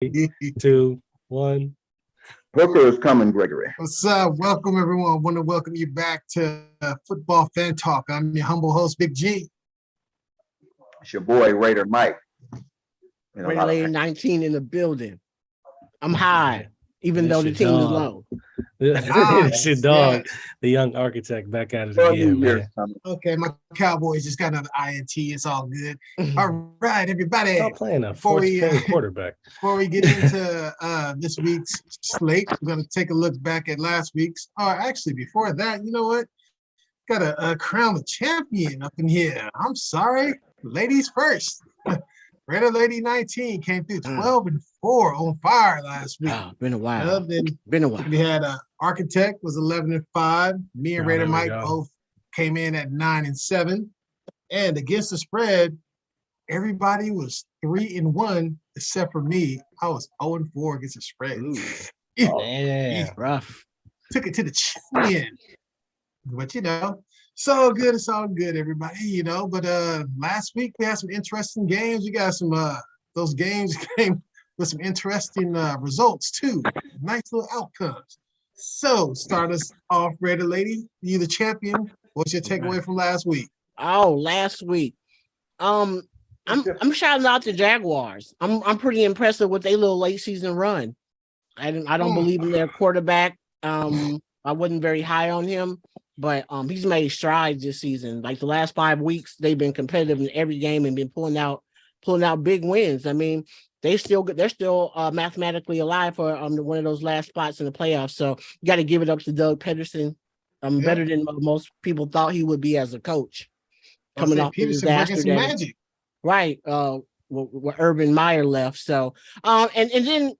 2, 1. Booker is coming, Gregory. What's up? Welcome, everyone. I want to welcome you back to Football Fan Talk. I'm your humble host, Big G. It's your boy, Raider Mike. Raider Lady 19 in the building. I'm high, even though the team is low. It's your dog, the young architect, back at it again, man. Okay, my Cowboys just got another INT. It's all good. All right, everybody. Stop playing a fourth-string quarterback. Before we get into this week's slate, we're going to take a look back at last week's. Actually, before that, you know what? Got a crown a champion up in here. I'm sorry. Ladies first. Raider Lady 19 came through 12-4 on fire last week. Oh, been a while. Been a while. We had Architect was 11-5. Me and Raider Mike both came in at 9-7. And against the spread, everybody was 3-1 except for me. I was 0-4 against the spread. Yeah, rough. Took it to the chin. But it's all good, everybody, But last week we had some interesting games. We got some those games came with some interesting results too. Nice little outcomes. So start us off, Raider Lady. You the champion. What's your takeaway from last week? Oh, last week. I'm shouting out the Jaguars. I'm pretty impressed with their little late season run. I don't believe in their quarterback. I wasn't very high on him. But he's made strides this season. Like the last 5 weeks, they've been competitive in every game and been pulling out big wins. I mean, they're still mathematically alive for one of those last spots in the playoffs. So you got to give it up to Doug Peterson. Better than most people thought he would be as a coach. Coming off the disaster magic. Right. Where Urban Meyer left. So and then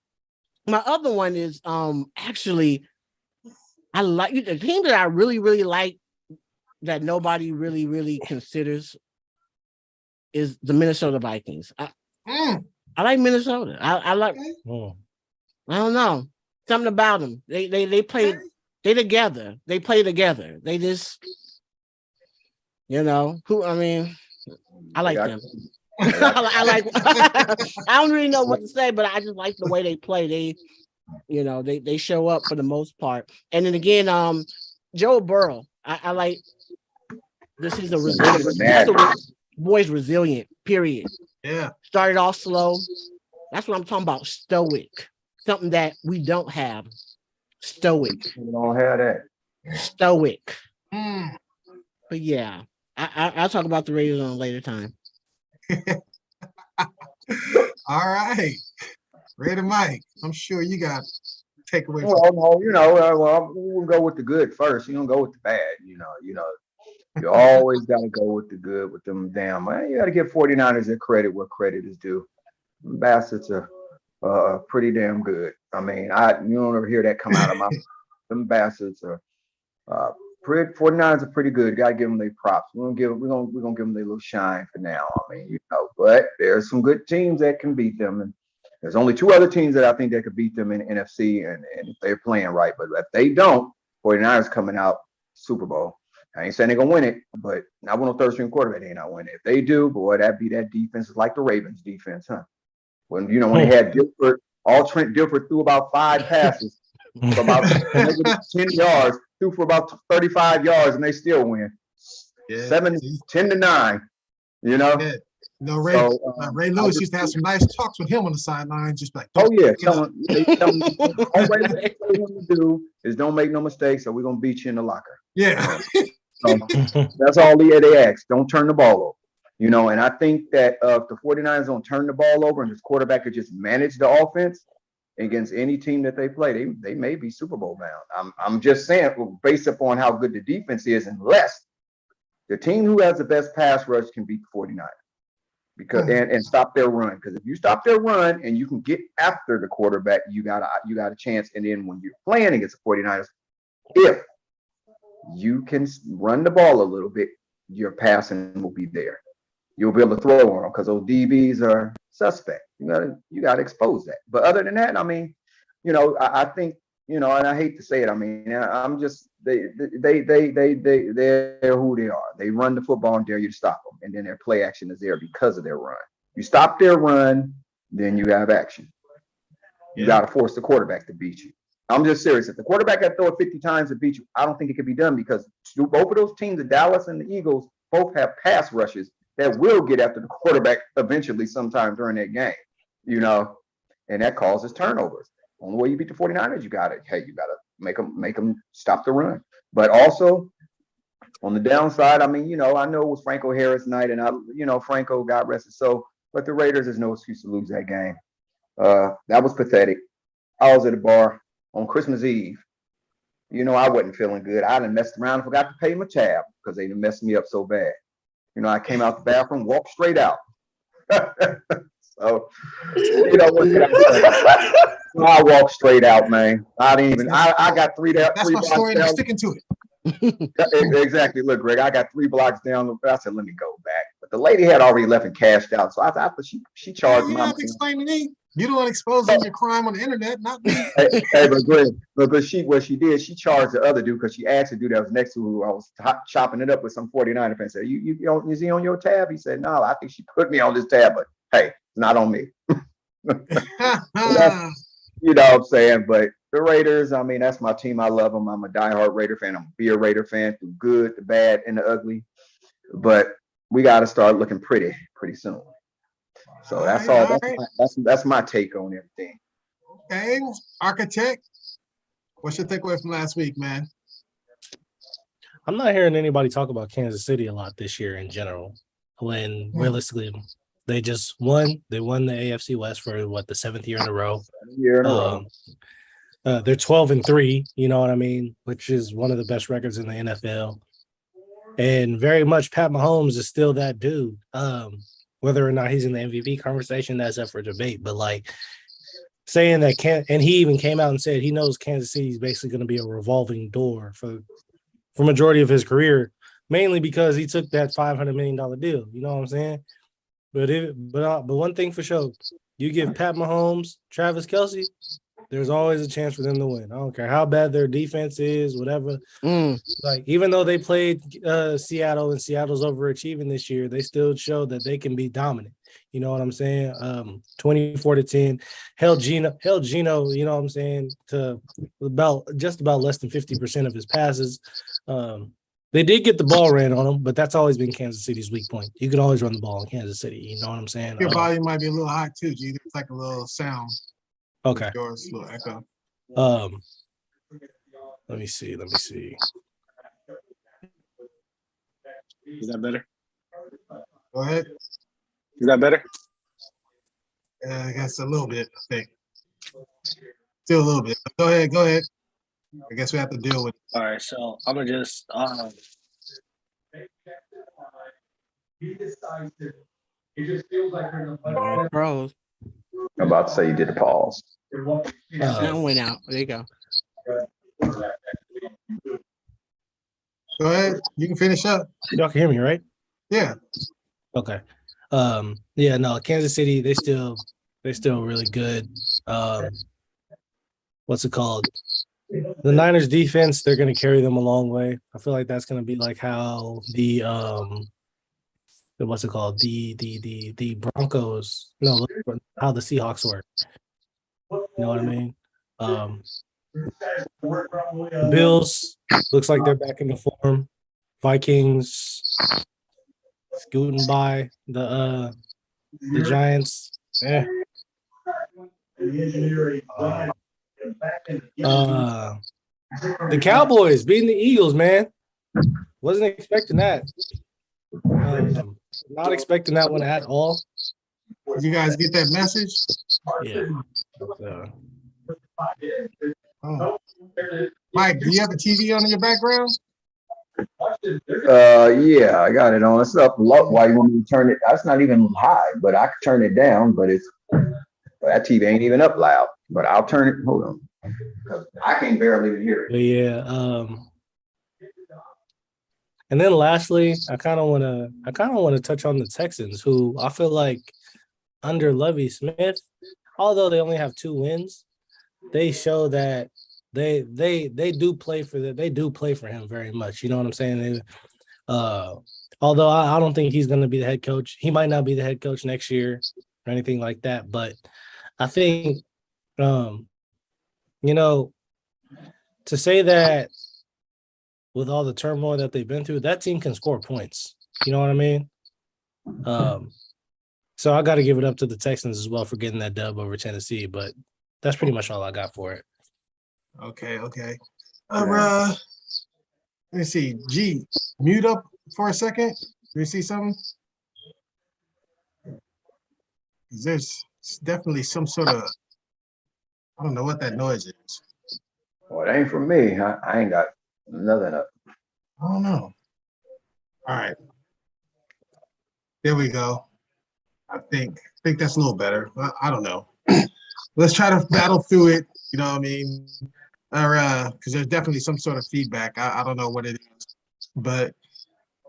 my other one is actually. I like the team that I really, really like that nobody really, really considers is the Minnesota Vikings. I like Minnesota. I like. I don't know, something about them. They play. They together. They play together. They just, who. I mean, I like them. I like. I don't really know what to say, but I just like the way they play. They show up for the most part. And then again, Joe Burrow. I like this is a resilient. Boy's resilient, period. Yeah. Started off slow. That's what I'm talking about. Stoic. Something that we don't have. Stoic. We don't have that. Stoic. But yeah, I'll talk about the Raiders on a later time. All right. Raider Mike, I'm sure you got takeaway. Well, we'll go with the good first. You don't go with the bad. You always got to go with the good with them. Damn, man, you got to give 49ers their credit where credit is due. Them bastards are pretty damn good. I mean, you don't ever hear that come out of my mouth. Them bastards are 49ers are pretty good. Got to give them their props. We're gonna give them their little shine for now. I mean, but there's some good teams that can beat them, and there's only 2 other teams that I think that could beat them in NFC, and if they're playing right. But if they don't, 49ers coming out Super Bowl. I ain't saying they're going to win it, but not with no third-string quarterback, they ain't not winning. If they do, boy, that defense is like the Ravens defense, huh? When they had Dilford, Trent Dilford threw about 5 passes for about 10 yards, threw for about 35 yards, and they still win. 10-9, Yeah. Ray Lewis used to have some nice talks with him on the sideline, just like, tell him all Ray to do is don't make no mistakes, or we're gonna beat you in the locker. Yeah. So that's all they ask. Don't turn the ball over. And I think that if the 49ers don't turn the ball over and this quarterback could just manage the offense against any team that they play, they may be Super Bowl bound. I'm just saying, based upon how good the defense is, unless the team who has the best pass rush can beat the 49ers. Because and stop their run. Because if you stop their run and you can get after the quarterback, you got a chance. And then when you're playing against the 49ers, if you can run the ball a little bit, your passing will be there. You'll be able to throw on them because those DBs are suspect. You gotta expose that. But other than that, I mean, I think, and I hate to say it. I mean, I'm just they're who they are. They run the football and dare you to stop them, and then their play action is there because of their run. You stop their run, then you have action. You got to force the quarterback to beat you. I'm just serious. If the quarterback got to throw it 50 times to beat you, I don't think it can be done because both of those teams, the Dallas and the Eagles, both have pass rushes that will get after the quarterback eventually sometime during that game, and that causes turnovers. Only way you beat the 49ers, you got to make them stop the run. But also on the downside, I know it was Franco Harris night and Franco got rested. But the Raiders, there's no excuse to lose that game. That was pathetic. I was at a bar on Christmas Eve. I wasn't feeling good. I done messed around and forgot to pay my tab because they done messed me up so bad. I came out the bathroom, walked straight out. So, what can I say? I walked straight out, man. I didn't even. I got three down. That's my story. And I'm sticking to it. Exactly. Look, Greg, I got 3 blocks down. I said, let me go back. But the lady had already left and cashed out. So I thought she charged me. You have to explain to me. You don't want to expose your crime on the internet, not me. But Greg, what she did, she charged the other dude because she asked the dude that was next to who I was chopping it up with some 49er fan. Said, is he on your tab? He said, no, I think she put me on this tab, but hey, not on me. You know what I'm saying? But the Raiders, that's my team. I love them. I'm a diehard Raider fan. I'm a Raider fan through good, the bad, and the ugly. But we got to start looking pretty soon. So that's all. That's my take on everything. Okay, Architect, what's your takeaway from last week, man? I'm not hearing anybody talk about Kansas City a lot this year in general. When realistically, they just won. They won the AFC West for the 7th year in a row. They're 12-3. You know what I mean? Which is one of the best records in the NFL. And very much Pat Mahomes is still that dude. Whether or not he's in the MVP conversation, that's up for debate. But saying that and he even came out and said he knows Kansas City is basically going to be a revolving door for majority of his career, mainly because he took that $500 million deal. You know what I'm saying? But one thing for sure, you give Pat Mahomes, Travis Kelce, there's always a chance for them to win. I don't care how bad their defense is, whatever. Even though they played Seattle and Seattle's overachieving this year, they still showed that they can be dominant. You know what I'm saying? 24-10. Held Gino, you know what I'm saying, to just about less than 50% of his passes. They did get the ball ran on them, but that's always been Kansas City's weak point. You can always run the ball in Kansas City. You know what I'm saying? Your volume might be a little high too, G. It's like a little sound. Okay. Yours, a little echo. Let me see. Is that better? Go ahead. Is that better? I guess a little bit, I think. Still a little bit. Go ahead. I guess we have to deal with it. All right, so I'm gonna just Pros. I'm about to say you did the pause. Sound went out. There you go. Go ahead. You can finish up. Y'all can hear me, right? Yeah. Okay. Kansas City, they still really good. What's it called? The Niners defense, they're going to carry them a long way. I feel like that's going to be like how the what's it called? The Broncos, no, how the Seahawks work. You know what I mean? Bills looks like they're back into form. Vikings scooting by the Giants. The Cowboys beating the Eagles, man. Wasn't expecting that. Not expecting that one at all. Did you guys get that message? Yeah. Mike, do you have a TV on in your background? Yeah, I got it on. It's up low. Why you want me to turn it? That's not even high, but I can turn it down. But that TV ain't even up loud. But I'll turn it. Hold on. I can barely even hear it. But yeah. And then lastly, I kind of want to touch on the Texans, who I feel like under Lovie Smith, although they only have 2 wins, they show that they do play for him very much. You know what I'm saying? Although I don't think he's going to be the head coach. He might not be the head coach next year or anything like that. But I think Um, you know, to say that with all the turmoil that they've been through, that team can score points. You know what I mean? So I got to give it up to the Texans as well for getting that dub over Tennessee, but that's pretty much all I got for it. Okay. Yeah. Let me see. G, mute up for a second. Do you see something? There's definitely some sort of, I don't know what that noise is. Well, it ain't for me. I ain't got nothing up. I don't know. All right. There we go. I think that's a little better. I don't know. Let's try to battle through it. You know what I mean? Or because there's definitely some sort of feedback. I don't know what it is, but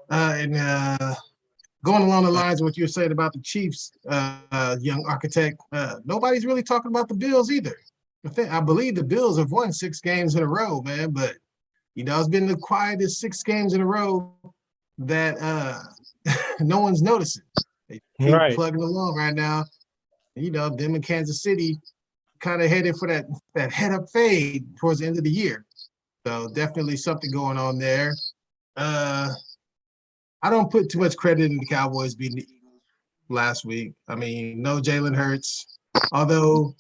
going along the lines of what you were saying about the Chiefs, young architect, nobody's really talking about the Bills either. I believe the Bills have won 6 games in a row, man. But it's been the quietest 6 games in a row that no one's noticing. They keep Right. plugging along right now. Them in Kansas City kind of headed for that head up fade towards the end of the year. So definitely something going on there. I don't put too much credit in the Cowboys beating the Eagles last week. I mean, no Jalen Hurts. Although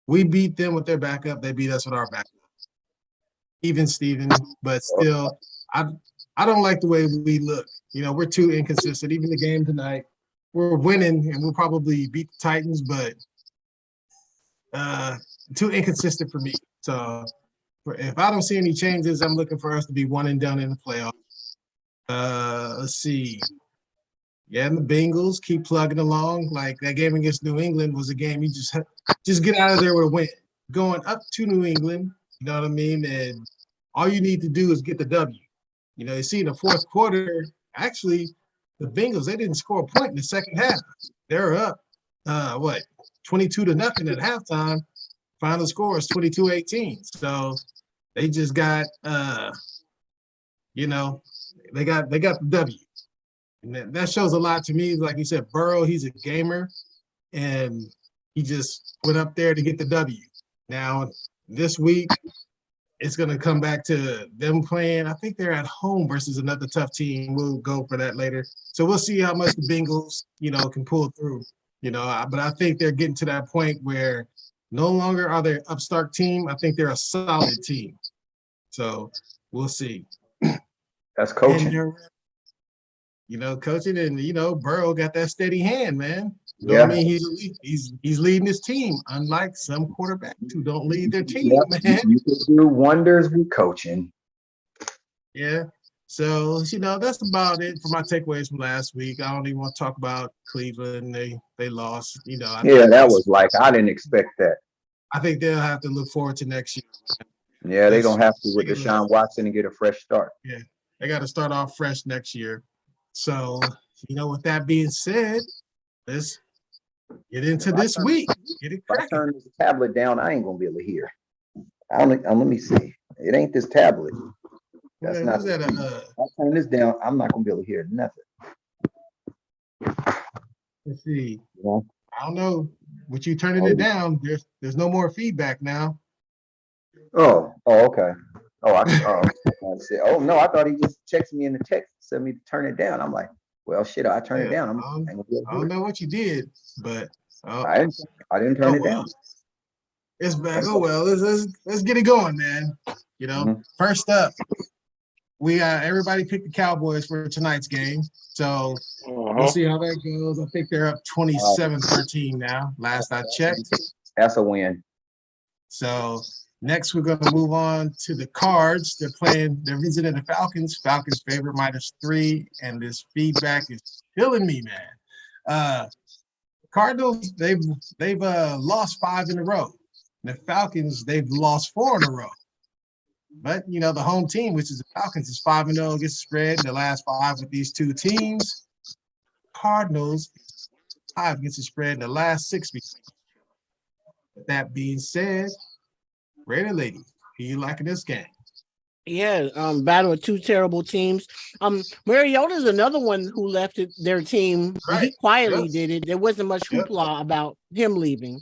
we beat them with their backup, they beat us with our backup. Even Steven, but still, I don't like the way we look. We're too inconsistent. Even the game tonight, we're winning and we'll probably beat the Titans, but too inconsistent for me. So if I don't see any changes, I'm looking for us to be one and done in the playoffs. Let's see. Yeah, and the Bengals keep plugging along. Like that game against New England was a game you just get out of there with a win. Going up to New England, you know what I mean? And all you need to do is get the W. You see in the fourth quarter, actually, the Bengals, they didn't score a point in the second half. They're up, 22-0 at halftime. Final score is 22-18. So they just got, they got the W. And that shows a lot to me. Like you said, Burrow, he's a gamer, and he just went up there to get the W. Now, this week, it's going to come back to them playing. I think they're at home versus another tough team. We'll go for that later. So we'll see how much the Bengals, can pull through. But I think they're getting to that point where no longer are they an upstart team. I think they're a solid team. So we'll see. That's coaching. And coaching, and Burrow got that steady hand, man. Yeah. I mean, he's leading his team, unlike some quarterbacks who don't lead their team, man. You can do wonders with coaching. Yeah. So, that's about it for my takeaways from last week. I don't even want to talk about Cleveland. They lost. That was I didn't expect that. I think they'll have to look forward to next year. Yeah, they're going to have to with Deshaun Watson and get a fresh start. Yeah, they got to start off fresh next year. So, with that being said, let's get into this week. Get it cracking. If I turn this tablet down, I ain't going to be able to hear. Let me see. It ain't this tablet. That's not. If I turn this down, I'm not going to be able to hear nothing. Let's see. Yeah. I don't know. With you turning it down, there's no more feedback now. Oh, okay. I said, oh no, I thought he just texted me in the text, sent me to turn it down. I'm like, well, shit, I turned it down. I don't know what you did, but I didn't turn it down. It's back. Oh well, let's get it going, man. First up, we everybody picked the Cowboys for tonight's game. So we'll see how that goes. I think they're up 27-13 now. Last I checked. That's a win. So next, we're going to move on to the Cards. They're visiting the Falcons. Falcons favorite -3, and this feedback is killing me, man. Cardinals, they've lost 5 in a row. The Falcons, they've lost 4 in a row. But the home team, which is the Falcons, is 5-0 against the spread in the last 5 with these two teams. Cardinals 5 against the spread in the last 6 weeks. With that being said, Raider lady, who you liking this game? Yeah, battle of two terrible teams. Mariota's another one who left their team. Right. He quietly did it. There wasn't much hoopla about him leaving.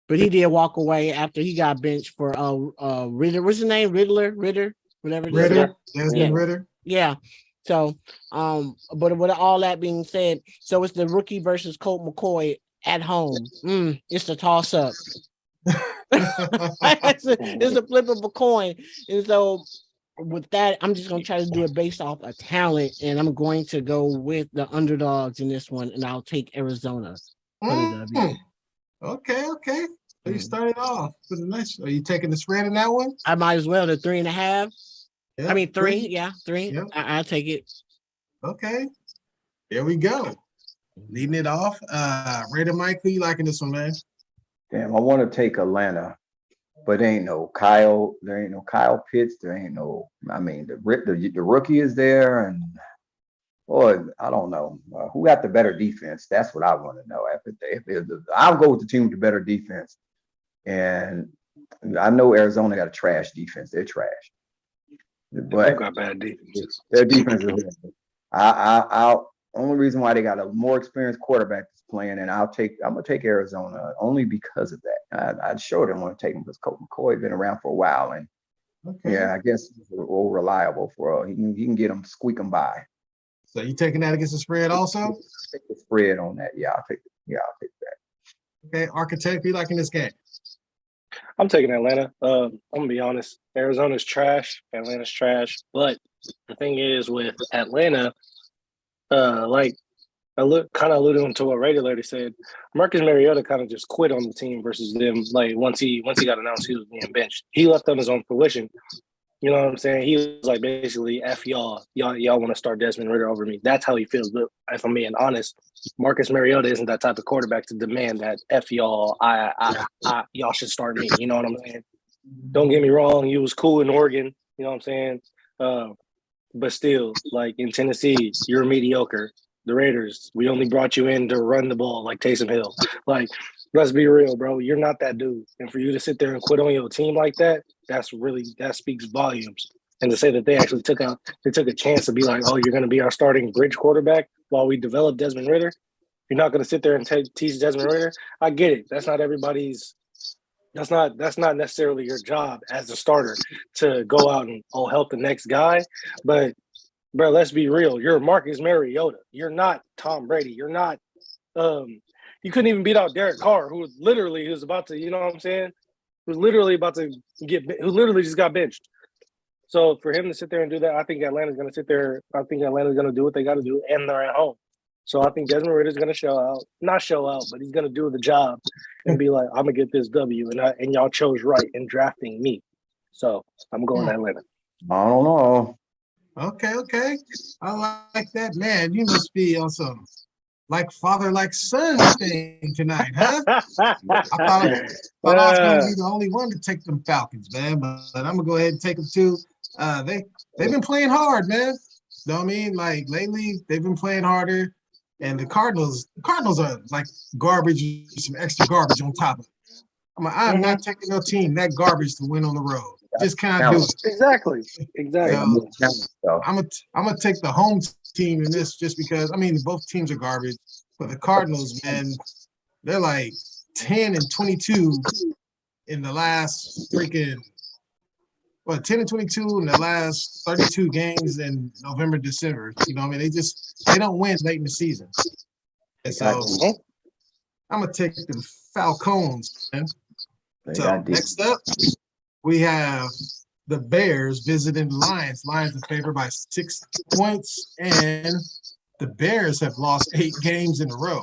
but he did walk away after he got benched for Ritter. What's his name? Ritter, whatever it is. Ritter, Desmond Yeah. Ritter. Yeah. So, but with all that being said, so it's the rookie versus Colt McCoy at home. It's the toss up. It's a flip of a coin. And so with that, I'm just gonna try to do it based off of talent, and I'm going to go with the underdogs in this one, and I'll take Arizona for the W. Mm. Okay. So you started off with a nice. Are you taking the spread in that one? I might as well the 3.5. Yeah, I mean 3. Yeah, 3. Yep. I'll take it. Okay. There we go. Leading it off. Raider Mike, who you liking this one, man? Damn, I want to take Atlanta, but there ain't no Kyle Pitts. There ain't no. I mean, the rookie is there, and boy, I don't know who got the better defense. That's what I want to know. I'll go with the team with the better defense, and I know Arizona got a trash defense. They're trash, but They've got bad defenses. their defense is horrible. I'll only reason why they got a more experienced quarterback that's playing, and I'm gonna take Arizona only because of that. I sure didn't want to take him because Colt McCoy been around for a while, and Okay. yeah, I guess he's all reliable for he can get them squeak them by. So you taking that against the spread also? Take the spread on that. Yeah, I'll take that. Okay, Architect, who you liking this game? I'm taking Atlanta. I'm gonna be honest. Arizona's trash. Atlanta's trash. But the thing is with Atlanta, like I kind of alluding to what Raider Lady said. Marcus Mariota kind of just quit on the team versus them. Like once he got announced he was being benched, he left on his own fruition. You know what I'm saying? He was like basically F y'all want to start Desmond Ritter over me. That's how he feels. But if I'm being honest, Marcus Mariota isn't that type of quarterback to demand that F y'all. Y'all should start me. You know what I'm saying? Don't get me wrong. He was cool in Oregon. You know what I'm saying? But still, like in Tennessee, you're mediocre. The Raiders, we only brought you in to run the ball like Taysom Hill. Like, let's be real, bro. You're not that dude. And for you to sit there and quit on your team like that, that speaks volumes. And to say that they actually took a chance to be like, oh, you're going to be our starting bridge quarterback while we develop Desmond Ritter. You're not going to sit there and teach Desmond Ritter. I get it. That's not everybody's. That's not necessarily your job as a starter to go out and help the next guy. But bro, let's be real. You're Marcus Mariota. You're not Tom Brady. You're not. You couldn't even beat out Derek Carr, who was about to. You know what I'm saying? Who literally just got benched. So for him to sit there and do that, I think Atlanta's going to sit there. I think Atlanta's going to do what they got to do, and they're at home. So I think Desmond Ritter's going to not show out, but he's going to do the job and be like, I'm going to get this W, and y'all chose right in drafting me. So I'm going to Atlanta. I don't know. Okay. I like that, man. You must be on some like father, like son thing tonight, huh? I thought I was going to be the only one to take them Falcons, man. But I'm gonna go ahead and take them too. They've been playing hard, man. You know what I mean? Like lately, they've been playing harder. And the Cardinals are like garbage, some extra garbage on top of it. I'm not taking no team that garbage to win on the road. Just can't do it. Exactly. So, I'm gonna take the home team in this just because both teams are garbage. But the Cardinals, man, they're like 10 and 22 in the last 10 and 22 in the last 32 games in November, December. You know, they don't win late in the season. And so I'm gonna take the Falcons, man. So next up, we have the Bears visiting the Lions. Lions are favored by 6 points, and the Bears have lost 8 games in a row.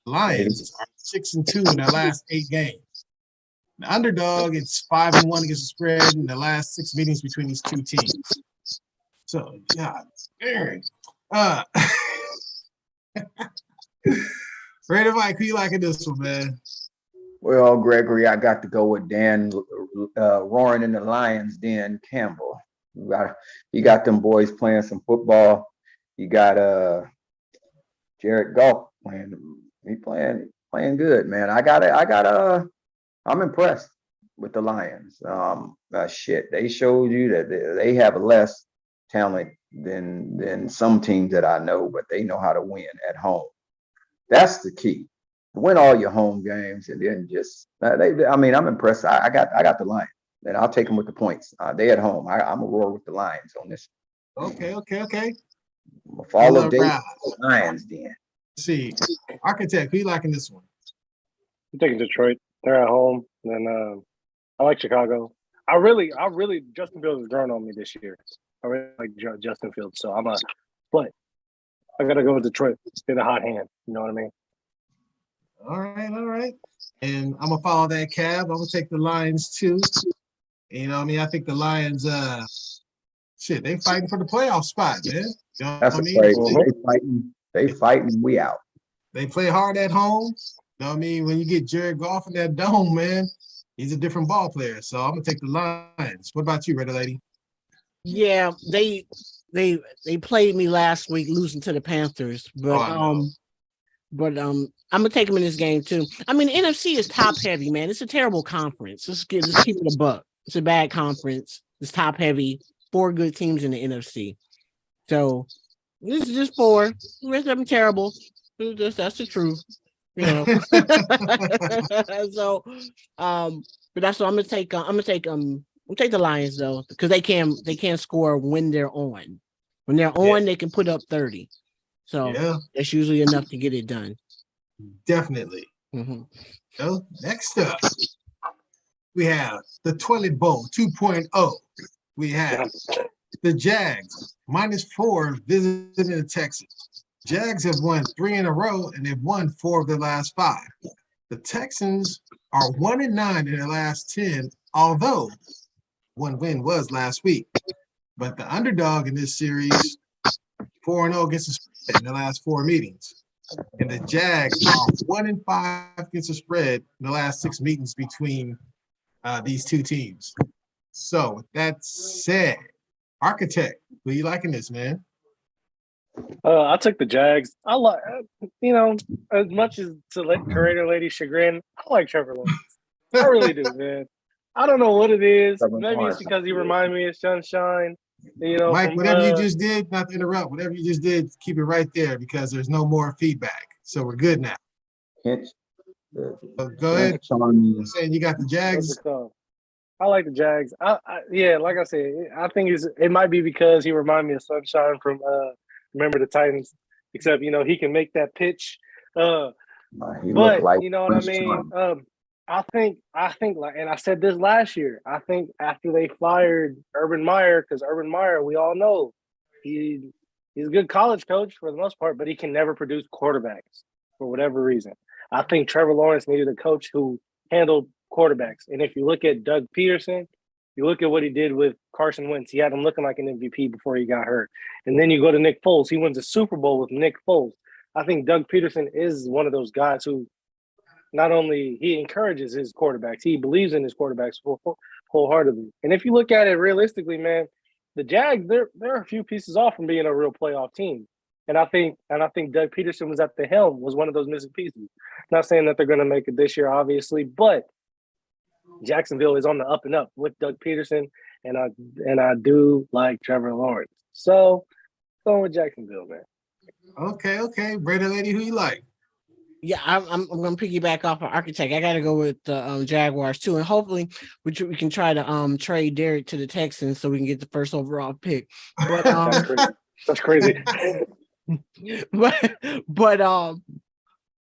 Lions are 6-2 in their last 8 games. The underdog, it's 5-1 against the spread in the last 6 meetings between these two teams. So, God, Raider Mike, who you liking this one, man? Well, Gregory, I got to go with Dan roaring in the Lions, Dan Campbell. You got them boys playing some football. You got Jared Goff playing good, man. I'm impressed with the Lions. They showed you that they have less talent than some teams that I know, but they know how to win at home. That's the key. win all your home games, and then just I mean, I'm impressed. I got the Lions, and I'll take them with the points. They at home. I'm a roar with the Lions on this. Okay. I'm gonna follow All Dave right. the Lions then. Let's see, Architect, who you liking this one? I'm taking Detroit. They're at home, and I like Chicago. I really, Justin Fields has grown on me this year. I really like Justin Fields, so but I gotta go with Detroit. They're the hot hand. You know what I mean? All right. And I'm gonna follow that cab. I'm gonna take the Lions too. You know what I mean? I think the Lions, they fighting for the playoff spot, man. You know That's what I a mean? phrase. They fighting. We out. They play hard at home. You know what I mean? When you get Jared Goff in that dome, man, he's a different ball player. So I'm gonna take the Lions. What about you, Red Lady? Yeah, they played me last week, losing to the Panthers, but I know. I'm gonna take them in this game too. I mean, the NFC is top heavy, man. It's a terrible conference. Let's keep it a buck. It's a bad conference. It's top heavy. 4 good teams in the NFC. So this is just 4. The rest of them terrible. That's the truth. You know. So, but that's what I'm gonna take. I'm gonna take the Lions though, because they can score when they're on. When they're on, they can put up 30. So that's usually enough to get it done. Definitely. Mm-hmm. So next up, we have the Toilet Bowl 2.0. We have the Jags -4 visiting the Texans. Jags have won 3 in a row, and they've won 4 of their last 5. The Texans are 1-9 in their last 10, although one win was last week. But the underdog in this series, 4-0 against the spread in the last 4 meetings. And the Jags are 1-5 against the spread in the last 6 meetings between these two teams. So with that said, Architect, who you liking this, man? I took the Jags. I like, as much as to let Creator Lady chagrin, I like Trevor Lawrence. I really do, man. I don't know what it is. Maybe it's because he reminds me of Sunshine. Mike, whatever you just did, not to interrupt, whatever you just did, keep it right there because there's no more feedback. So we're good now. Go ahead. Saying you got the Jags. I like the Jags. Like I said, I think it might be because he reminded me of Sunshine from Remember the Titans. Except he can make that pitch. But you know what I mean. I think like, and I said this last year. I think after they fired Urban Meyer, because Urban Meyer, we all know he's a good college coach for the most part, but he can never produce quarterbacks for whatever reason. I think Trevor Lawrence needed a coach who handled quarterbacks. And if you look at Doug Peterson, you look at what he did with Carson Wentz. He had him looking like an MVP before he got hurt. And then you go to Nick Foles. He wins a Super Bowl with Nick Foles. I think Doug Peterson is one of those guys who not only he encourages his quarterbacks, he believes in his quarterbacks wholeheartedly. And if you look at it realistically, man, the Jags, they're a few pieces off from being a real playoff team. And I think Doug Peterson was at the helm, was one of those missing pieces. Not saying that they're going to make it this year, obviously, but Jacksonville is on the up and up with Doug Peterson, and I do like Trevor Lawrence. So going with Jacksonville, man. Okay. Brother Lady, who you like? Yeah, I'm going to piggyback off of Architect. I got to go with the Jaguars too, and hopefully we can try to trade Derek to the Texans so we can get the first overall pick. But that's crazy. but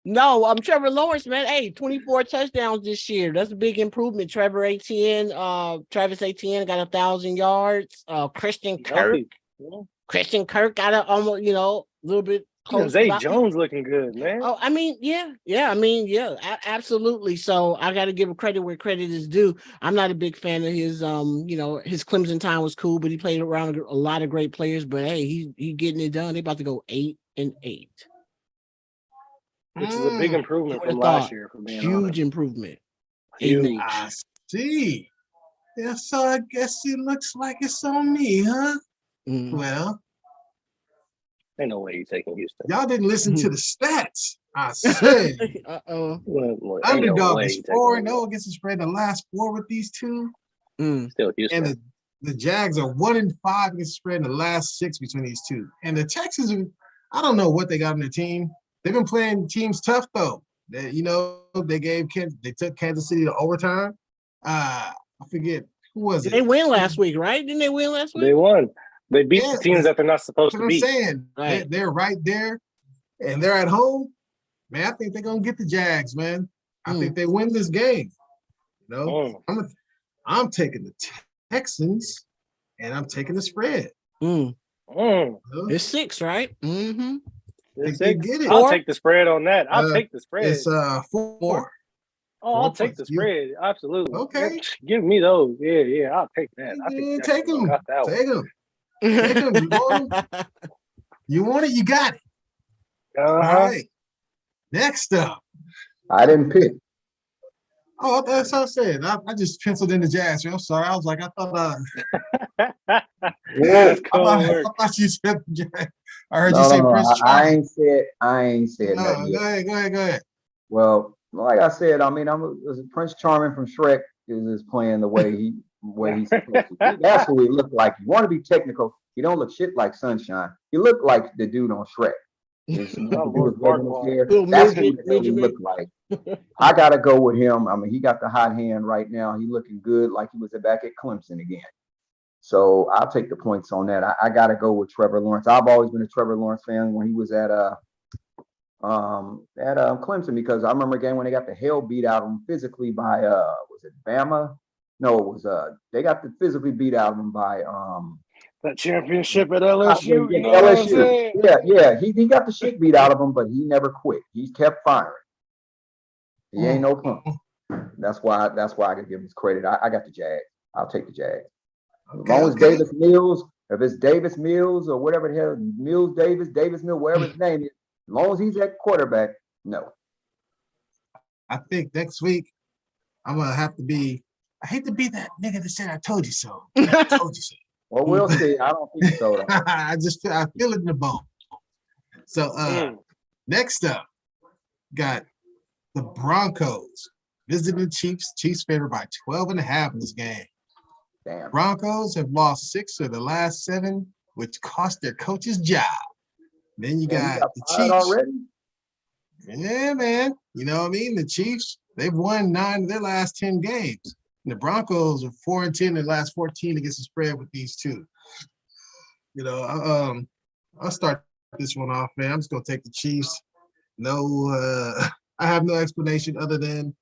no, Trevor Lawrence, man. Hey, 24 touchdowns this year. That's a big improvement. Travis Etienne got 1,000 yards. Christian Kirk got almost, a little bit. Zay Jones looking good, man. Oh, absolutely. So I got to give him credit where credit is due. I'm not a big fan of his, his Clemson time was cool, but he played around a lot of great players. But hey, he getting it done. They about to go 8-8, which is a big improvement from last year. For being huge honest. Improvement. Huge. I see. Yeah, so I guess it looks like it's on me, huh? Mm. Well. Ain't no way you're taking Houston. Y'all didn't listen to the stats. I said, underdog is 4-0 against the spread. The last 4 with these two. Still Houston. And the Jags are 1-5 against the spread in the last 6 between these two. And the Texans, I don't know what they got on their team. They've been playing teams tough though. They, they took Kansas City to overtime. I forget who was Did it. they win last week, right? Didn't they win last They week? won. They beat Yeah, the teams that they're not supposed That's to what I'm beat. saying. Right. They're right there, and they're at home. Man, I think they're gonna get the Jags, man. I think they win this game. You know, I'm taking the Texans, and I'm taking the spread. Mm. You know? It's 6, right? Mm-hmm. I think they get it. I'll take the spread on that. I'll take the spread. It's 4. Oh, I'll take the spread. Absolutely. Okay. Give me those. Yeah, I'll take that. I think Yeah, Jacksonville take them. got that one. Take them. Take them. You want them? You want it? You got it. All right. Next up. I didn't pick. Oh, that's what I said. I just penciled in the Jazz. I'm sorry. I was like, I thought. That's I cool work. thought you said the Jazz. I heard No, you say no, Prince I Charming. ain't said No, nothing go yet. ahead. Well, like I said, I mean, Prince Charming from Shrek is playing the way he's supposed to. That's who he looked like. You want to be technical, he don't look shit like Sunshine. He looked like the dude on Shrek. That's who he looked like. I gotta go with him. I mean, he got the hot hand right now. He looking good, like he was back at Clemson again. So I'll take the points on that. I gotta go with Trevor Lawrence. I've always been a Trevor Lawrence fan when he was at Clemson, because I remember a game when they got the hell beat out of them physically by was it Bama? No, it was they got the physically beat out of them by that championship at LSU. Yeah, You know what I'm saying? Yeah. He got the shit beat out of him, but he never quit. He kept firing. He ain't no punk. That's why I gotta give him credit. I got the Jags. I'll take the Jags. As long as Davis Mills, if it's Davis Mills or whatever the hell, Davis Mills, whatever his name is, as long as he's at quarterback, no. I think next week I'm gonna have to be. I hate to be that nigga that said I told you so. I told you so. Well, we'll see. I don't think so. I feel it in the bone. So next up, got the Broncos visiting the Chiefs. Chiefs favored by 12.5 in this game. Damn. Broncos have lost 6 of the last 7, which cost their coach's job. Then you got the Chiefs already. Yeah, man. You know what I mean? The Chiefs, they've won 9 of their last 10 games. And the Broncos are 4-10 in the last 14 against the spread with these two. You know, I'll start this one off, man. I'm just gonna take the Chiefs. No, I have no explanation other than,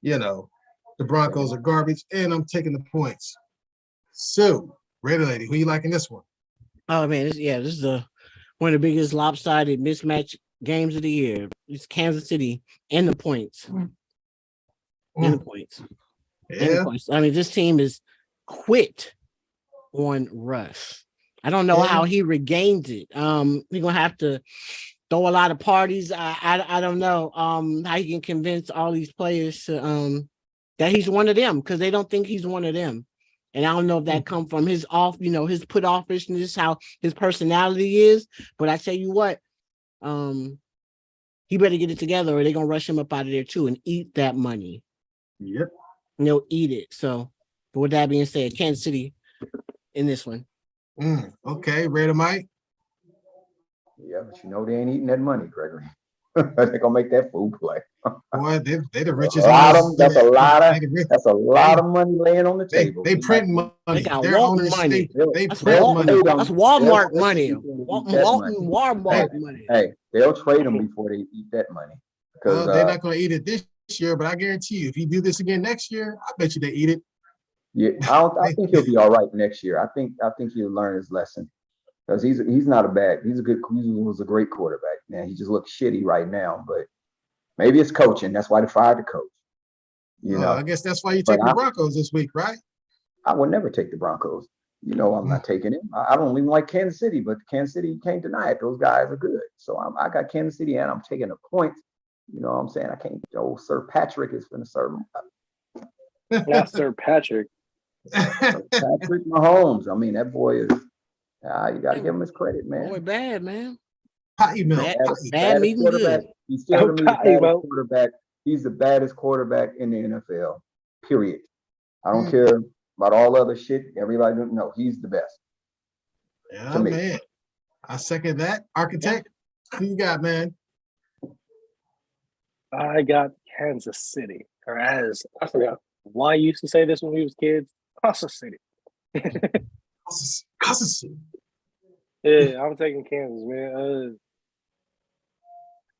the Broncos are garbage, and I'm taking the points. So, Raider Lady, who you liking this one? Oh man, this is one of the biggest lopsided mismatch games of the year. It's Kansas City and the points. And the points. Yeah. And the points. I mean, this team is quit on Russ. I don't know how he regains it. He's gonna have to throw a lot of parties. I don't know how he can convince all these players to that he's one of them, because they don't think he's one of them. And I don't know if that comes from his his put offishness, how his personality is. But I tell you what, he better get it together, or they're gonna rush him up out of there too and eat that money. Yep. Eat it. So, but with that being said, Kansas City in this one. Okay, Raider Mike. Yeah, but they ain't eating that money, Gregory. They're gonna make that food play. Boy, they the richest. That's a lot of money laying on the table. They print money. They got Their Walton owners, money. They That's print money. That's Walmart money. Walmart money. Hey, they'll trade them before they eat that money. Well, they're not going to eat it this year, but I guarantee you, if you do this again next year, I bet you they eat it. Yeah, I think he'll be all right next year. I think he'll learn his lesson, because he was a great quarterback. Now he just looks shitty right now, but maybe it's coaching. That's why they fired the coach. I guess that's why you take the Broncos this week, right? I would never take the Broncos. I'm not taking it. I don't even like Kansas City, but Kansas City, you can't deny it. Those guys are good. So I got Kansas City, and I'm taking a point. You know what I'm saying? I can't. Sir Patrick is going to serve him. Not Sir Patrick. Patrick Mahomes. I mean, that boy is. You got to give him his credit, man. Boy, bad, man. Potty milk. Bad meeting good. He's still the baddest quarterback. He's the baddest quarterback in the NFL. Period. I don't care about all other shit. Everybody don't know. He's the best. Yeah, man. I second that. Architect, who you got, man? I got Kansas City, or as I forgot why you used to say this when we was kids, Kansas City. Kansas City. Yeah, I'm taking Kansas, man.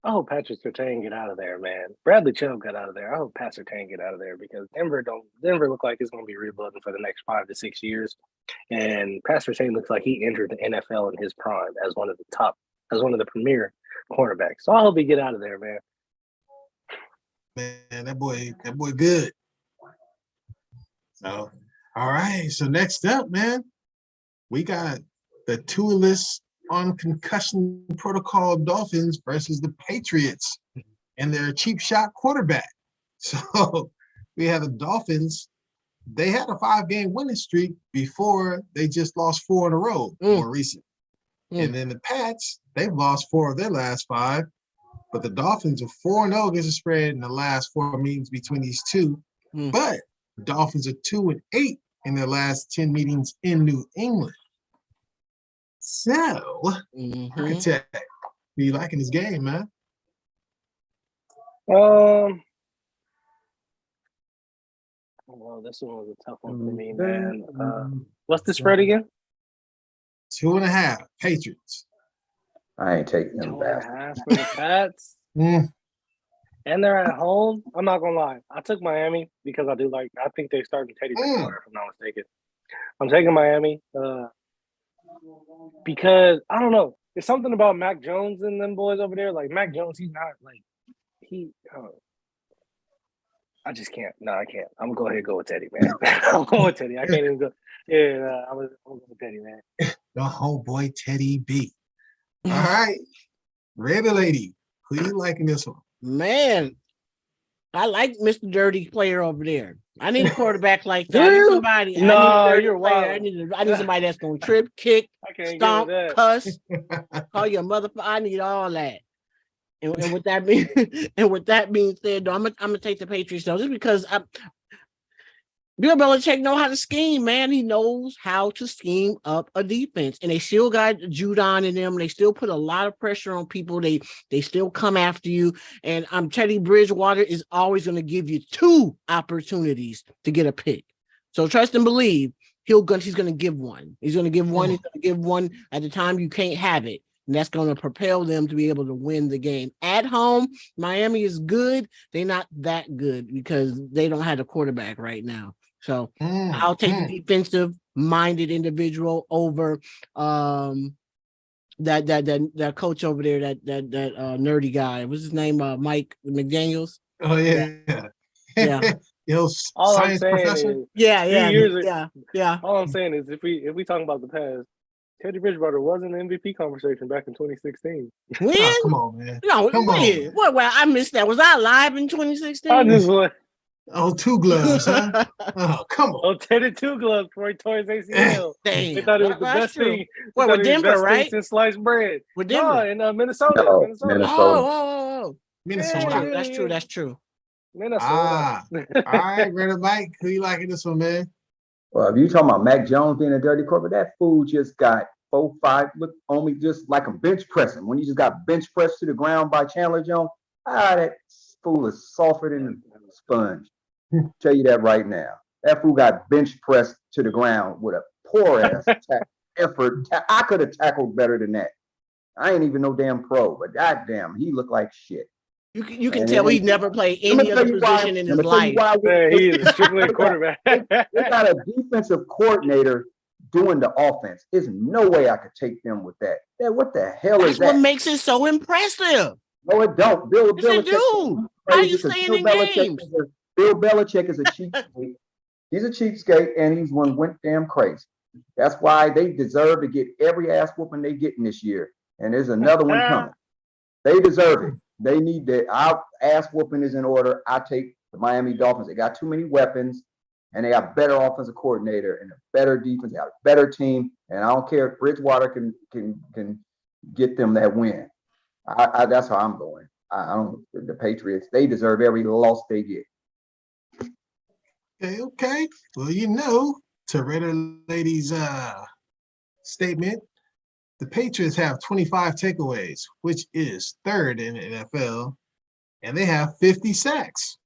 I hope Patrick Surtain get out of there, man. Bradley Chubb got out of there. I hope Pat Surtain get out of there because Denver look like it's going to be rebuilding for the next 5 to 6 years, and Pat Surtain looks like he entered the NFL in his prime as one of the premier cornerbacks. So I hope he get out of there, man. Man, that boy good. So, all right. So next up, man, we got the toolist on concussion protocol Dolphins versus the Patriots and their cheap shot quarterback. So we have the Dolphins. They had a 5-game winning streak before they just lost 4 in a row more recent. And then the Pats, they've lost 4 of their last 5, but the Dolphins are 4-0 against the spread in the last 4 meetings between these two. But the Dolphins are 2-8 in their last 10 meetings in New England. So, Architect, who you liking this game, man? Well, this one was a tough one for me, man. What's the spread again? 2.5 Patriots. I ain't taking them 2.5 for the Pats. Mm. And they're at home. I'm not gonna lie. I took Miami because I think they started Teddy Bridgewater, if I'm not mistaken. I'm taking Miami because I don't know. There's something about Mac Jones and them boys over there. Like Mac Jones, he's not like I just can't. No, I can't. I'm gonna go ahead and go with Teddy, man. I'm going with Teddy. I can't even go. Yeah, I'm gonna go with Teddy, man. The whole boy Teddy B. All right, Raider lady, who you liking this one? Man, I like Mr. Dirty player over there. I need a quarterback like that. I need somebody. No, I need a dirty you're player. wild. I need somebody that's gonna trip, kick, I can't stomp, get with that. cuss, call you a motherfucker. I need all that. And with that being said, though, I'm gonna take the Patriots though, just because Bill Belichick know how to scheme, man. He knows how to scheme up a defense, and they still got Judon in them. They still put a lot of pressure on people. They still come after you. And Teddy Bridgewater is always going to give you 2 opportunities to get a pick. So trust and believe he's going to give one. He's going to give one. He's going to give one at the time you can't have it. And that's going to propel them to be able to win the game. At home, Miami is good. They're not that good because they don't have a quarterback right now. So I'll take the defensive-minded individual over that coach over there, that nerdy guy. What's his name? Mike McDaniels. Oh yeah. All I'm Science saying professor. is, Yeah. all I'm saying is, if we talking about the past, Teddy Bridgewater was in the MVP conversation back in 2016. When? Oh, come on, man. No, Come when? on. What? Well, I missed that. Was I live in 2016? I just want Oh, 2 gloves, huh? Oh, come on. Teddy 2 gloves before he tore his ACL. Damn. They thought it was the That's best true. thing. Well, with Denver, right? Since sliced bread. With Denver. No, in Minnesota. No, Minnesota. Oh. Minnesota. That's true. Minnesota. All right, Raider Mike, who you liking this one, man? Well, if you talking about Mac Jones being a dirty corporate, that fool just got 4-5. Look on me, just like a bench pressing. When you just got bench pressed to the ground by Chandler Jones, that fool is softer than a sponge. Tell you that right now. That fool got bench pressed to the ground with a poor ass effort. I could have tackled better than that. I ain't even no damn pro, but goddamn, he looked like shit. You can tell he never played any other position in his life. Man, he is strictly a quarterback. They got a defensive coordinator doing the offense. There's no way I could take them with that. What the hell is That's that? what makes it so impressive. No, it don't. Bill Yes, it Belichick. do. How are you staying in games? Bill Belichick is a cheapskate. He's a cheapskate, and he's went damn crazy. That's why they deserve to get every ass whooping they getting this year. And there's another one coming. They deserve it. They need that. Our ass whooping is in order. I take the Miami Dolphins. They got too many weapons, and they have better offensive coordinator and a better defense. They have a better team, and I don't care if Bridgewater can get them that win. That's how I'm going. I don't. The Patriots. They deserve every loss they get. Okay. Well, to Raider Lady's statement, the Patriots have 25 takeaways, which is 3rd in the NFL. and they have 50 sacks.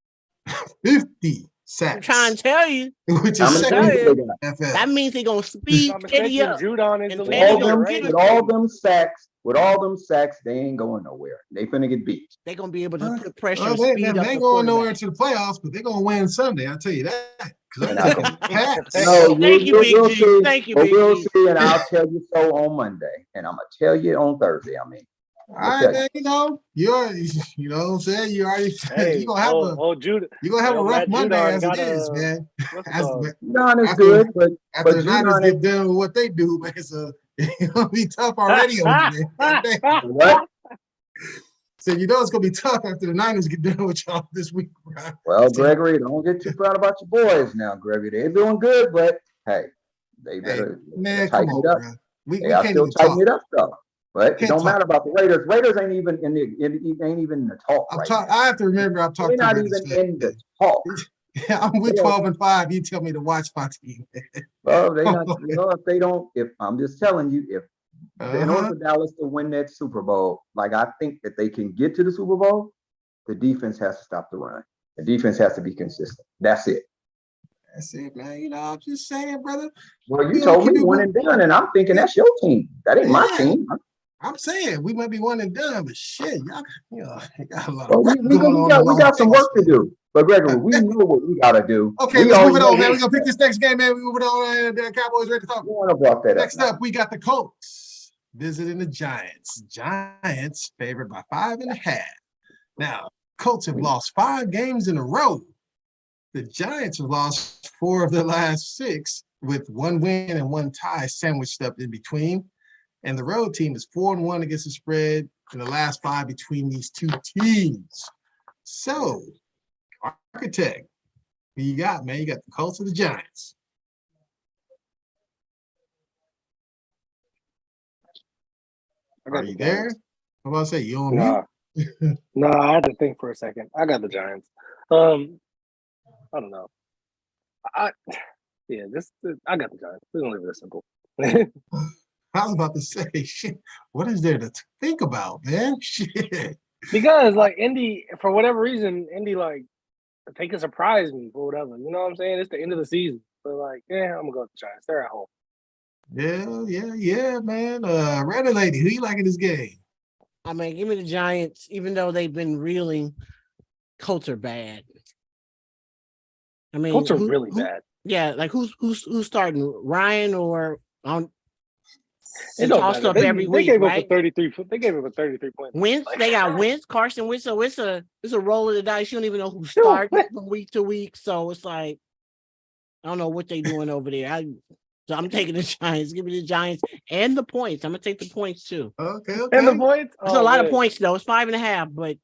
50 I'm sacks. trying to tell you. Which How is many second teams in they the got? NFL. That means they're gonna If speed I'm not Teddy mistaken, up. Judon is And the With Teddy all leader, gonna them, get right? it. with all them sacks, they ain't going nowhere. They finna get beat. They're gonna be able to put pressure Well, and they speed up ain't the going nowhere quarterback. to the playoffs, but they're gonna win Sunday. I'll tell you that. Because And I'm I taking can, the Pats. no, Thank you, Big we'll G. see, Thank you, but Big we'll G. see, and I'll tell you so on Monday, and I'm gonna tell you on Thursday. I mean, All I'm gonna right, tell you. man. You know what I'm saying? You already Hey, you're gonna have a rough Matt Monday Judon as got it is, man. what's it As, called? Judon is after good, but after the Niners Judon is get done with what they do, man, it's gonna be tough already on you, man. Goddamn. what? So you know it's gonna be tough after the Niners get done with y'all this week, bro. Well, So, Gregory, don't get too proud about your boys now, Gregory. They're doing good, but hey, they hey, better man, come tighten on, it up. bro. We They are can't still even talk. tightening it up, though. But it Can't don't talk. matter about the Raiders. Raiders ain't even in the talk right now. I have to remember I'm They're talking to not Raiders even fans. in the talk. I'm with They are- 12-5. You tell me to watch my team. Well, they not. You know, if they don't, if I'm just telling you, if in order Uh-huh. for Dallas to win that Super Bowl, like I think that they can get to the Super Bowl, the defense has to stop the run. The defense has to be consistent. That's it. That's it, man. You know, I'm just saying, brother. Well, We you gonna told me keep it one and done, and I'm thinking that's your team. That ain't my Yeah. team. I'm saying we might be one and done, but shit, y'all, you got a lot Well, of work we going on. got some work to do. do. But Gregory, we know what we gotta do. Okay, We let's move it already on, man. know We're gonna pick this next game, man. We move it on. The Cowboys ready to talk. you want to brought that up. Next now. up, we got the Colts visiting the Giants. Giants favored by 5.5. Now, Colts have lost 5 games in a row. The Giants have lost 4 of their last 6, with 1 win and 1 tie sandwiched up in between. And the road team is 4-1 against the spread in the last 5 between these two teams. So, Architect, who you got, man? You got the Colts or the Giants? I got Are the you there? Giants. I'm about to say you on Nah, mute. nah, I had to think for a second. I got the Giants. I don't know. I got the Giants. We're gonna leave it simple. I was about to say, shit, what is there to think about, man? Shit. Because like Indy, for whatever reason, Indy like they can surprise me for whatever. You know what I'm saying? It's the end of the season. But like, yeah, I'm gonna go with the Giants. They're at home. Yeah, man. Rabbit Lady, who you like in this game? I mean, give me the Giants, even though they've been reeling. Colts are bad. I mean, Colts are really bad. Yeah, like who's starting? Ryan or on? It It's don't tossed matter. up They every week, gave right? up a 33. They gave up a 33 point. Wentz, they got Wentz, Carson Wentz. So it's a roll of the dice. You don't even know who's starting from week to week. So it's like I don't know what they're doing over there. So I'm taking the Giants. Give me the Giants and the points. I'm gonna take the points too. Okay. And the points. It's a lot of points though. It's 5.5, but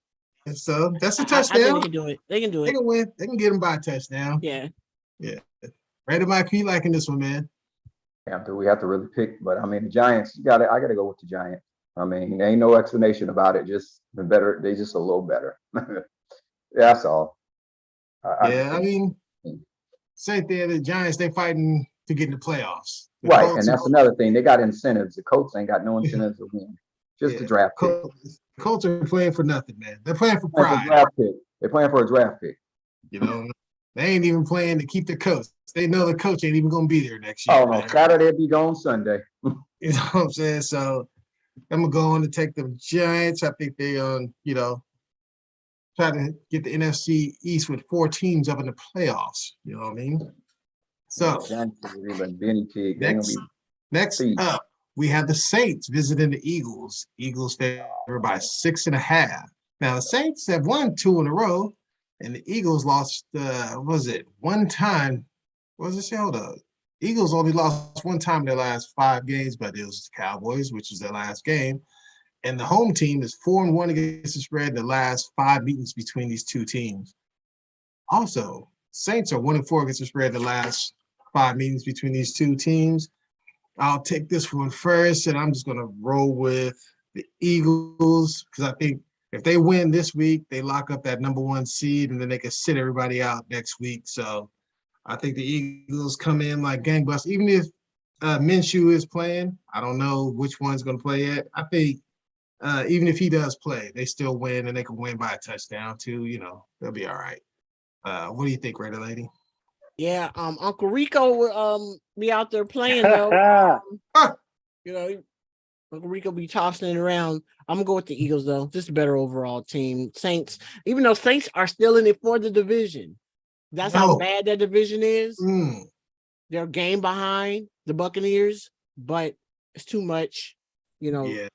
So that's a I touchdown. think they can do it. They can do They it. can win. They can get them by a touchdown. Yeah. Rabbit Mike, who you liking this one, man? We have to really pick, but I mean the Giants. I gotta go with the Giants. I mean, there ain't no explanation about it. Just the better. They just a little better. That's all. I mean, same thing. The Giants, they fighting to get in the playoffs. The Right, Colts and that's another thing. They got incentives. The Colts ain't got no incentives to win. Just a draft pick. Colts are playing for nothing, man. They're playing for Playing for a pride. draft pick. They're playing for a draft pick. You know, they ain't even playing to keep the coach. They know the coach ain't even gonna be there next year. Oh no, Saturday be gone Sunday. You know what I'm saying? So I'm gonna go on to take the Giants. I think they try to get the NFC East with 4 teams up in the playoffs. You know what I mean? So Giants is even Benny Pig. They're gonna be next up, we have the Saints visiting the Eagles. Eagles favored by 6.5. Now the Saints have won 2 in a row, and the Eagles lost. One time? What was it? Hold up. Eagles only lost 1 time in their last 5 games, but it was the Cowboys, which was their last game. And the home team is 4-1 against the spread in the last 5 meetings between these two teams. Also, Saints are 1-4 against the spread in the last 5 meetings between these two teams. I'll take this one first, and I'm just going to roll with the Eagles because I think if they win this week, they lock up that number 1 seed, and then they can sit everybody out next week. So I think the Eagles come in like gangbusters. Even if Minshew is playing, I don't know which one's going to play yet. I think Even if he does play, they still win, and they can win by a touchdown too. You know, they'll be all right. What do you think, Raider Lady? Yeah, Uncle Rico will be out there playing though. You know, Uncle Rico be tossing it around. I'm gonna go with the Eagles though. Just a better overall team. Saints, even though Saints are still in it for the division. That's how No. bad that division is. Mm. They're a game behind the Buccaneers, but it's too much. You know, Yeah,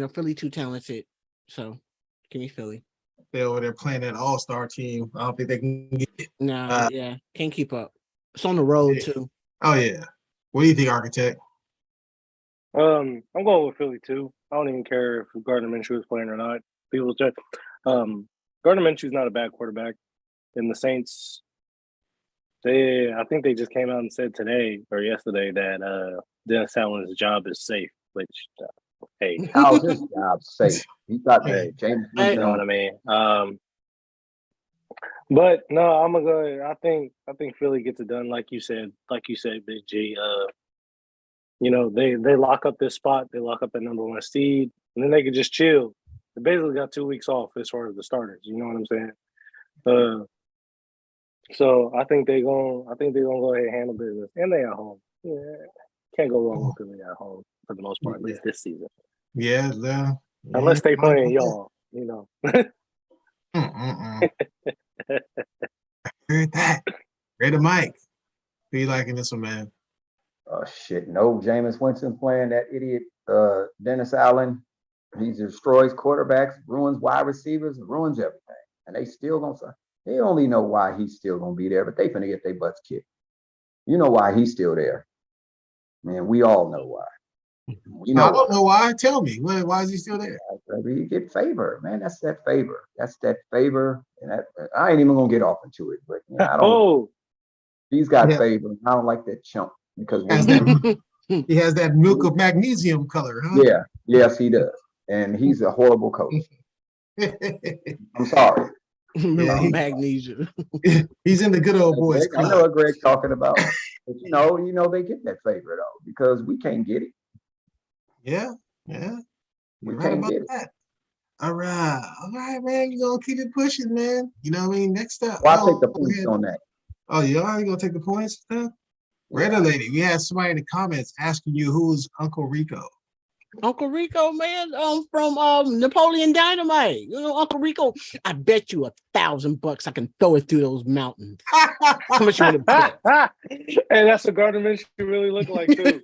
Philly too talented. So give me Philly. they're over there playing that all-star team. I don't think they can get it. Nah, yeah, can't keep up. It's on the road too. Oh yeah. What do you think, Architect? I'm going with Philly too. I don't even care if Gardner Minshew is playing or not. People just Gardner Minshew's not a bad quarterback. And the Saints, I think they just came out and said today or yesterday that Dennis Allen's job is safe, which hey, How's his job safe? He got Hey, James you Winston know what I mean. But no, I'm gonna go. I think Philly gets it done, like you said, Big G. You know, they lock up this spot, they lock up the number one seed, and then they can just chill. They basically got 2 weeks off as far as the starters. You know what I'm saying? So I think they're gonna go ahead and handle business, and they at home. Yeah, can't go wrong with Philly at home for the most part, at least this season. Yeah, Unless they playing y'all, you know. Heard that. Raider Mike. Who you liking this one, man? Oh shit! No, Jameis Winston playing that idiot Dennis Allen. He destroys quarterbacks, ruins wide receivers, ruins everything, and they still gonna. They only know why he's still gonna be there, but they finna get their butts kicked. You know why he's still there, man. We all know why. We know. I don't know why. Tell me. Why is he still there? You get favor, man. That's that favor. That's that favor, and that, I ain't even gonna get off into it, but you know, I don't. Oh, He's got Yeah. favor. I don't like that chump because He has that milk of magnesium color, huh? yeah, yes, he does, and he's a horrible coach. I'm sorry. Yeah, Magnesia. He's in the good old boys I know club. what Greg's talking about, but you know they get that favor though because we can't get it. Yeah. We You're right can't about get it. that. All right, man. You gonna keep it pushing, man. You know what I mean? Next up. Well, I'll take the points on that. Oh, you already gonna take the points? Huh? Raider Lady, we had somebody in the comments asking you who's Uncle Rico. Uncle Rico, man, from Napoleon Dynamite. You know, Uncle Rico, I bet you $1,000 I can throw it through those mountains. How much you want to bet? Hey, that's what Gardner Minshew really look like too.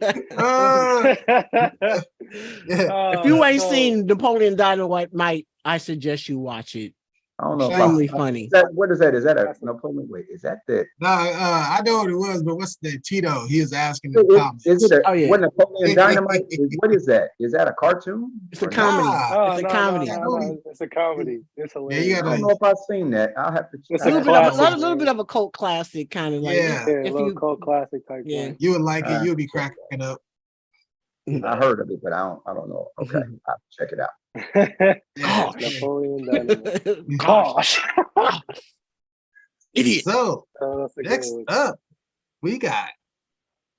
If you ain't seen Napoleon Dynamite, I suggest you watch it. I don't know. Extremely funny. What is that? Is that a Napoleon? Wait, is that the? No, I know what it was, but what's the Tito? He is asking the comments. Is it a? Oh, yeah. What Napoleon Dynamite? What is that? Is that a cartoon? It's a Or not? comedy. Nah. It's a comedy. No. It's a comedy. It's hilarious. you I gotta- don't know if I've seen that. I'll have to It's check. a A little classic, bit of a cult classic, kind of like Yeah. Yeah, a if little you cult classic type Yeah. thing. You would like it. You'll be cracking up. I heard of it, but I don't know. Okay, I'll check it out. Yeah. Napoleon Dynamite. Gosh. Idiot. So That's a good next one. up, we got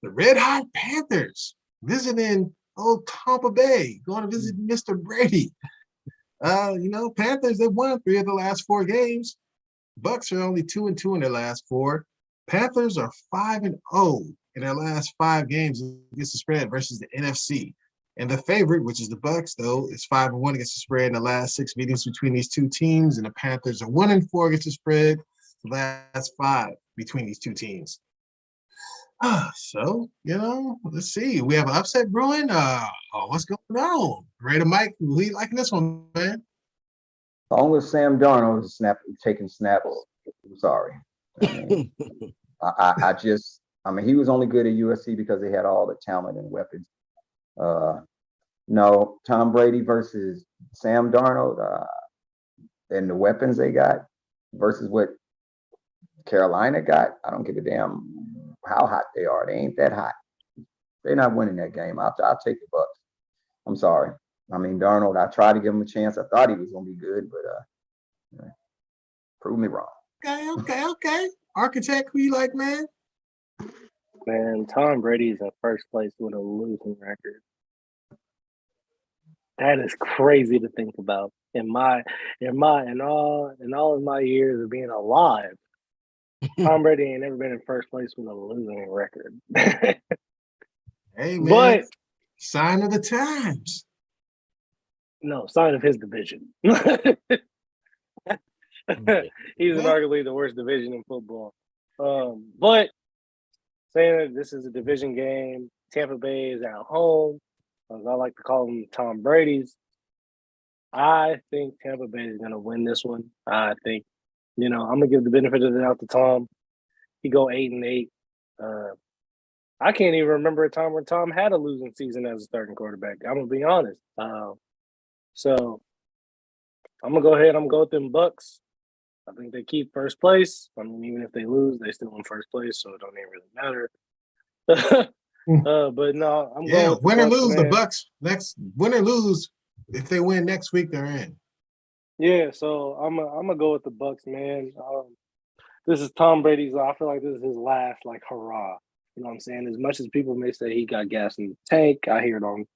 the Red Hot Panthers visiting old Tampa Bay, going to visit Mr. Brady. Panthers, they've won 3 of the last 4 games. Bucks are only 2-2 in their last 4. Panthers are 5-0 in their last 5 games against the spread versus the NFC. And the favorite, which is the Bucks, though, is 5-1 against the spread in the last 6 meetings between these two teams. And the Panthers are 1-4 against the spread the last 5 between these two teams. So, let's see. We have an upset brewing. What's going on? Raider Mike, who you liking this one, man? As long as Sam Darnold is taking snaps, I'm sorry. I mean, he was only good at USC because they had all the talent and weapons. No, Tom Brady versus Sam Darnold and the weapons they got versus what Carolina got. I don't give a damn how hot they are. They ain't that hot. They're not winning that game. I'll take the Bucks. I'm sorry. I mean, Darnold, I tried to give him a chance. I thought he was going to be good, but prove me wrong. Okay. Architect, who you like, man? Man, Tom Brady's in first place with a losing record. That is crazy to think about. In all of my years of being alive, Tom Brady ain't never been in first place with a losing record. Hey man, But sign of the times. no, sign of his division. He's in Yeah. arguably the worst division in football. But saying that this is a division game, Tampa Bay is at home, as I like to call them Tom Brady's. I think Tampa Bay is going to win this one. I think, I'm going to give the benefit of the doubt to Tom. He go 8-8. I can't even remember a time where Tom had a losing season as a starting quarterback. I'm going to be honest. So I'm going to go ahead. I'm going to go with them Bucks. I think they keep first place. I mean, even if they lose, they still in first place, so it don't even really matter. But no, I'm going Yeah, with the win or Bucks, lose, the man. Bucks next win or lose. If they win next week, they're in. Yeah, so I'm gonna go with the Bucks, man. This is Tom Brady's. I feel like this is his last like hurrah. You know what I'm saying? As much as people may say he got gas in the tank, I hear it on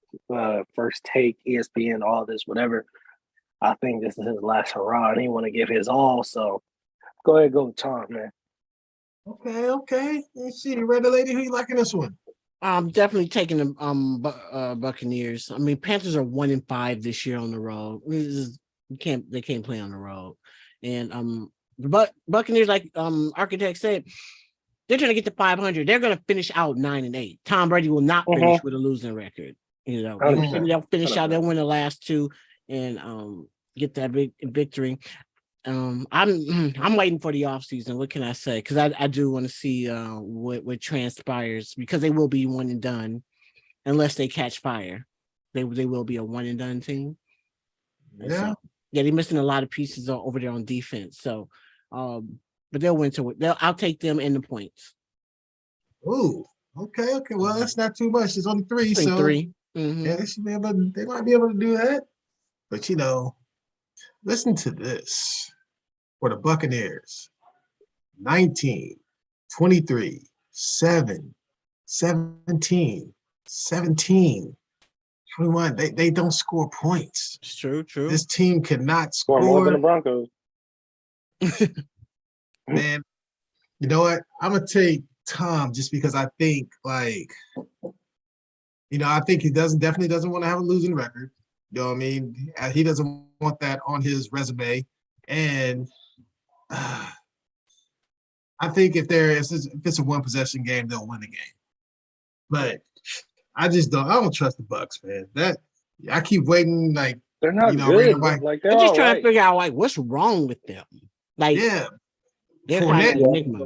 First Take, ESPN, all this, whatever. I think this is his last hurrah, and he want to give his all. So go ahead, go with Tom, man. Okay. Let's see, Red Lady, who you liking this one? I'm definitely taking the Buccaneers. I mean, Panthers are 1-5 this year on the road. They can't play on the road. And the Buccaneers, like Architect said, they're trying to get to 500. They're going to finish out 9-8. Tom Brady will not finish with a losing record. Maybe they'll finish out. They'll win the last two and get that big victory. I'm waiting for the offseason. What can I say? Because I do want to see what transpires, because they will be one and done unless they catch fire. They will be a one and done team. Yeah. They're missing a lot of pieces over there on defense. So, but they'll win I'll take them in the points. Ooh. Okay. Well, that's not too much. There's only three. So Three. Mm-hmm. yeah, they might be able to do that. But listen to this. For the Buccaneers, 19, 23, 7, 17, 17, 21. They don't score points. It's true. This team cannot Score more than the score. Broncos. Man, you know what? I'm gonna take Tom just because I think I think he definitely doesn't want to have a losing record. You know what I mean? He doesn't want that on his resume. And I think if it's a one possession game, they'll win the game. But I don't trust the Bucks, man. I keep waiting, like they're not good. Like I'm just trying to figure out like what's wrong with them. Like yeah, they're kind of enigma.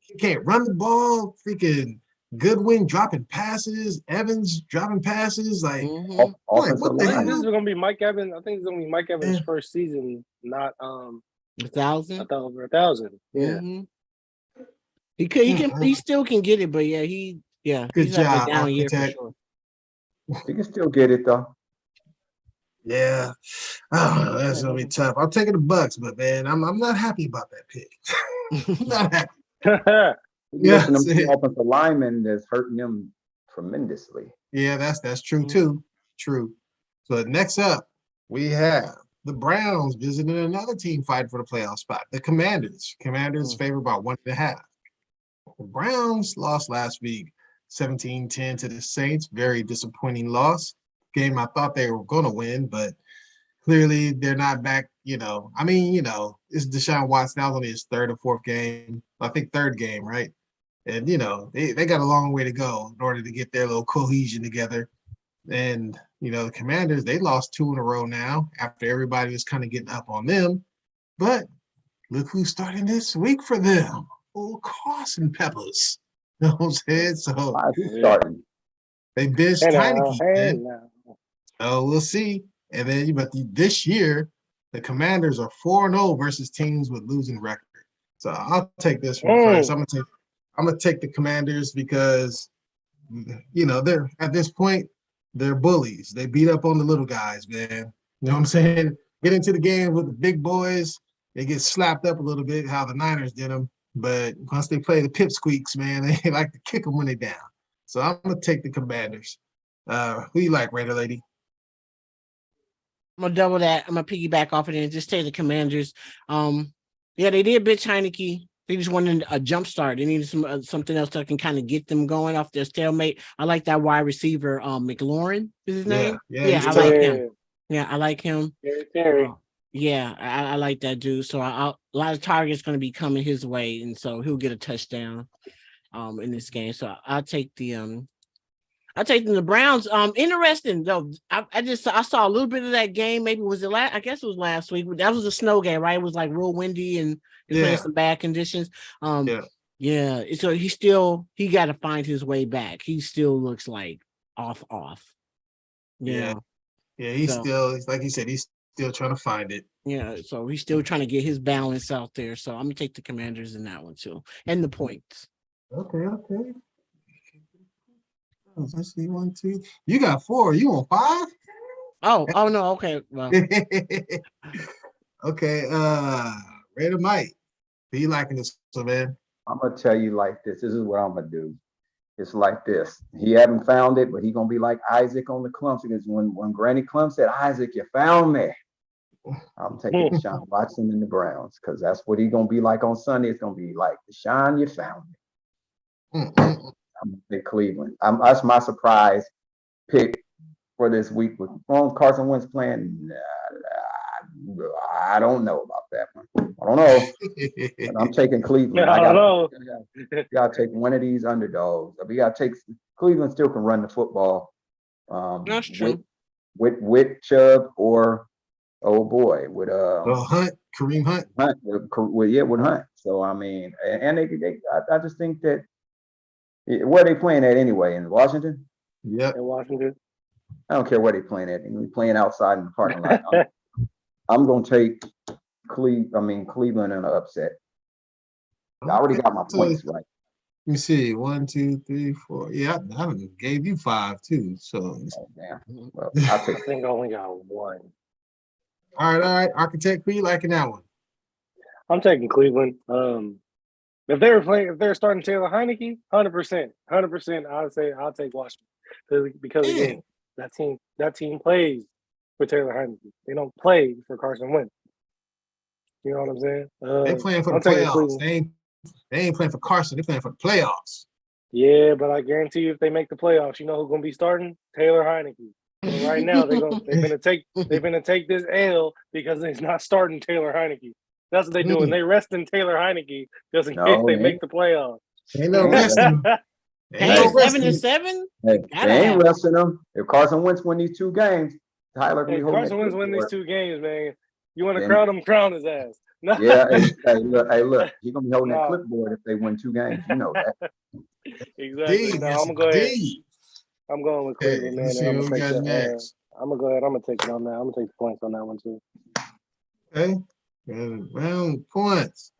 He can't run the ball. Freaking Goodwin dropping passes, Evans dropping passes. Like, what the hell? This is gonna be Mike Evans. I think it's gonna be Mike Evans' first season, not 1,000. I thought over 1,000. Yeah. He still can get it, but Good job, down year for Architect. sure. He can still get it though. Yeah. Oh, that's gonna be tough. I'm taking the Bucks, but man, I'm not happy about that pick. I'm not happy. Yeah, them offensive linemen that's hurting them tremendously. Yeah, that's true too. True. So next up, we have the Browns visiting another team fighting for the playoff spot. The Commanders. Commanders favored by 1.5. The Browns lost last week, 17-10 to the Saints. Very disappointing loss. Game I thought they were going to win, but clearly they're not back. It's Deshaun Watson. That was only his third or fourth game. I think third game, right? And, they got a long way to go in order to get their little cohesion together. And, the Commanders, they lost 2 in a row now after everybody was kind of getting up on them. But look who's starting this week for them. Old Carson Peppers. You know what I'm saying? So starting. They benched Heineke. So we'll see. And then, but this year, the Commanders are 4-0 versus teams with losing record. So I'll take this one first. I'm gonna take the Commanders because, they're at this point, they're bullies. They beat up on the little guys, man. You know what I'm saying? Get into the game with the big boys, they get slapped up a little bit, how the Niners did them. But once they play the pipsqueaks, man, they like to kick them when they're down. So I'm gonna take the Commanders. Who you like, Raider Lady? I'm gonna double that. I'm gonna piggyback off of it and just say the Commanders. Yeah, they did bitch Heineke. They just wanted a jump start. They needed something else that can kind of get them going off their stalemate. I like that wide receiver, McLaurin is his name. Yeah, he's I tough. like him. Yeah, I like him. Terry. Yeah, I like that dude. So a lot of targets going to be coming his way, and so he'll get a touchdown in this game. So I'll take the Browns. Interesting though. I saw a little bit of that game. Maybe was it last? I guess it was last week. That was a snow game, right? It was like real windy and playing some bad conditions. Yeah. So he got to find his way back. He still looks like off. Yeah. He's still, like you said, he's still trying to find it. Yeah, so he's still trying to get his balance out there. So I'm gonna take the Commanders in that one too, and the points. Okay. Let's see, 1, 2. You got 4. You on 5? Oh no. Okay. Well, okay. Raider Mike, be liking this, so man. I'm gonna tell you like this. This is what I'm gonna do. It's like this. He haven't found it, but he gonna be like Isaac on the clumps. Because when Granny Clump said, "Isaac, you found me," I'm taking Deshaun Watson and the Browns because that's what he gonna be like on Sunday. It's gonna be like, Deshaun, you found me. I'm gonna pick Cleveland. That's my surprise pick for this week with Carson Wentz playing. I don't know about that one. I don't know. But I'm taking Cleveland. I don't know. You gotta take one of these underdogs. We gotta take Cleveland. Still can run the football. that's true. With Chubb or with Hunt, Kareem Hunt. With Hunt. So I mean, and I just think that where they playing at anyway, in Washington. Yeah, In Washington. I don't care where they playing at. They're playing outside in the parking lot. I'm gonna take Cleveland in an upset. I already got my points right. Let me see. 1, 2, 3, 4. Yeah, I gave you 5 too. So Damn. Well, I'll take I think I only got 1. all right. Architect, who you liking that one? I'm taking Cleveland. If they're starting Taylor Heineke, 100%, I'll take Washington because again, that team plays for Taylor Heineke. They don't play for Carson Wentz. You know what I'm saying? They playing for the playoffs. They ain't playing for Carson. They playing for the playoffs. Yeah, but I guarantee you, if they make the playoffs, you know who's gonna be starting? Taylor Heineke. So right now, they're gonna take this L because they're not starting Taylor Heineke. That's what they're doing. They resting Taylor Heineke just in case they make the playoffs. Ain't no resting. Hey, 7-7. Hey, they ain't resting them. If Carson Wentz win these 2 games, Tyler can be holding. Carson Wentz win these 2 games, man. You want to crown him? Crown his ass. No. Yeah. Look. He's gonna be holding that clipboard if they win 2 games. You know that. Exactly. I'm gonna go ahead. I'm going with Cleveland, man. I'm gonna go ahead. I'm gonna take it on that. I'm gonna take the points on that one too. Okay. And round points.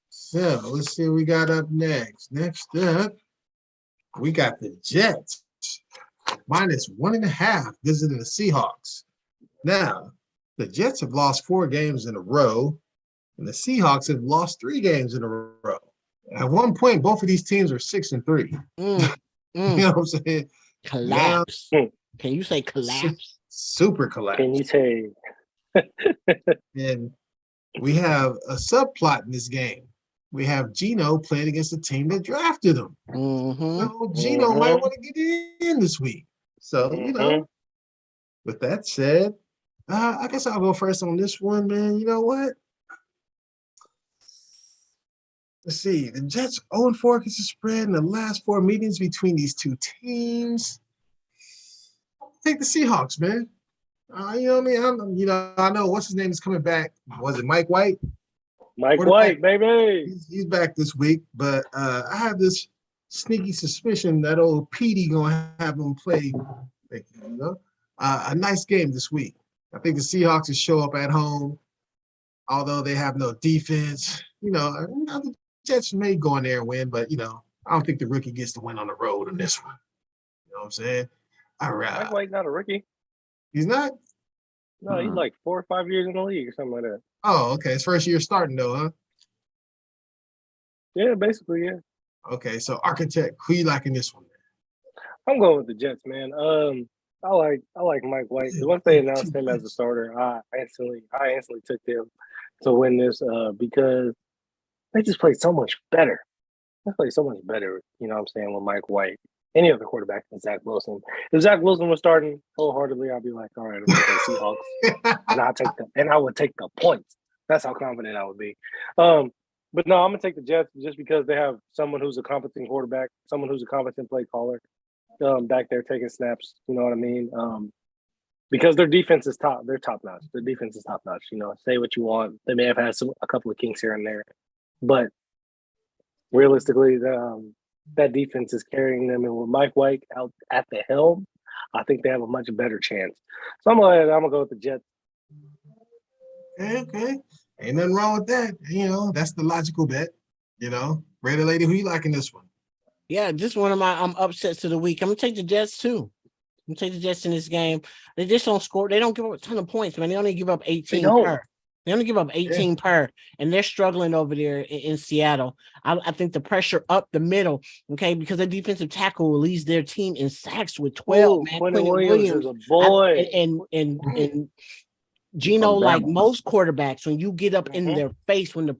So let's see what we got up next. Next up, we got the Jets -1.5 visiting the Seahawks. Now, the Jets have lost 4 games in a row, and the Seahawks have lost 3 games in a row. At one point, both of these teams are 6-3. You know what I'm saying? Collapse. Can you say collapse? Super collapse. Can you say? And we have a subplot in this game. We have Geno playing against a team that drafted him. So Geno might want to get in this week. So, with that said, I guess I'll go first on this one, man. You know what? Let's see. The Jets 0-4 against the spread in the last 4 meetings between these 2 teams. Take the Seahawks, man. You know what I mean? I know what's his name is coming back. Was it Mike White? Mike White, baby. He's back this week, but I have this sneaky suspicion that old Petey gonna have him play, a nice game this week. I think the Seahawks will show up at home, although they have no defense. The Jets may go in there and win, but I don't think the rookie gets to win on the road in this one. You know what I'm saying? All right. Mike White not a rookie. He's not? No, he's like 4 or 5 years in the league or something like that. Oh, okay. His first year starting though, huh? Yeah, basically, yeah. Okay, so Architect, who you liking this one? I'm going with the Jets, man. I like Mike White. Once they announced him as a starter, I instantly took them to win this because they just played so much better. They played so much better, you know what I'm saying, with Mike White. Any other quarterback than Zach Wilson. If Zach Wilson was starting wholeheartedly, I'd be like, all right, I'm gonna play Seahawks. And I would take the points. That's how confident I would be. But no, I'm gonna take the Jets just because they have someone who's a competent quarterback, someone who's a competent play caller, back there taking snaps. You know what I mean? Because their defense is top. They're top notch. Their defense is top notch. You know, say what you want. They may have had a couple of kinks here and there, but realistically, that defense is carrying them. And with Mike White out at the helm, I think they have a much better chance. So I'm gonna go with the Jets. Okay. Ain't nothing wrong with that. You know, that's the logical bet. You know, Raider Lady, who you liking this one? Yeah, just one of my upsets of the week. I'm gonna take the Jets too. I'm gonna take the Jets in this game. They just don't score. They don't give up a ton of points, man. They only give up 18 per. They only give up 18 per, and they're struggling over there in Seattle. I think the pressure up the middle, okay, because the defensive tackle leads their team in sacks with 12. Man, Quentin Williams is a boy. And Gino, like most quarterbacks, when you get up in their face, when the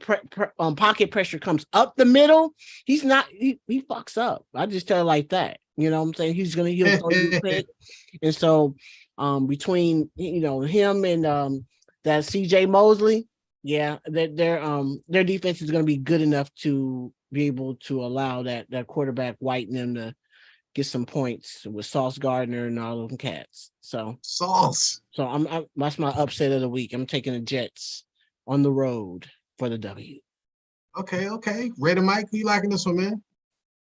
pocket pressure comes up the middle, he fucks up. I just tell it like that. You know what I'm saying? He'll throw you a pick. And so between him and that CJ Mosley, yeah, their defense is going to be good enough to be able to allow that quarterback White and them to get some points with Sauce Gardner and all them cats. So I'm that's my upset of the week. I'm taking the Jets on the road for the W. Okay. Raider Mike, who you liking this one, man?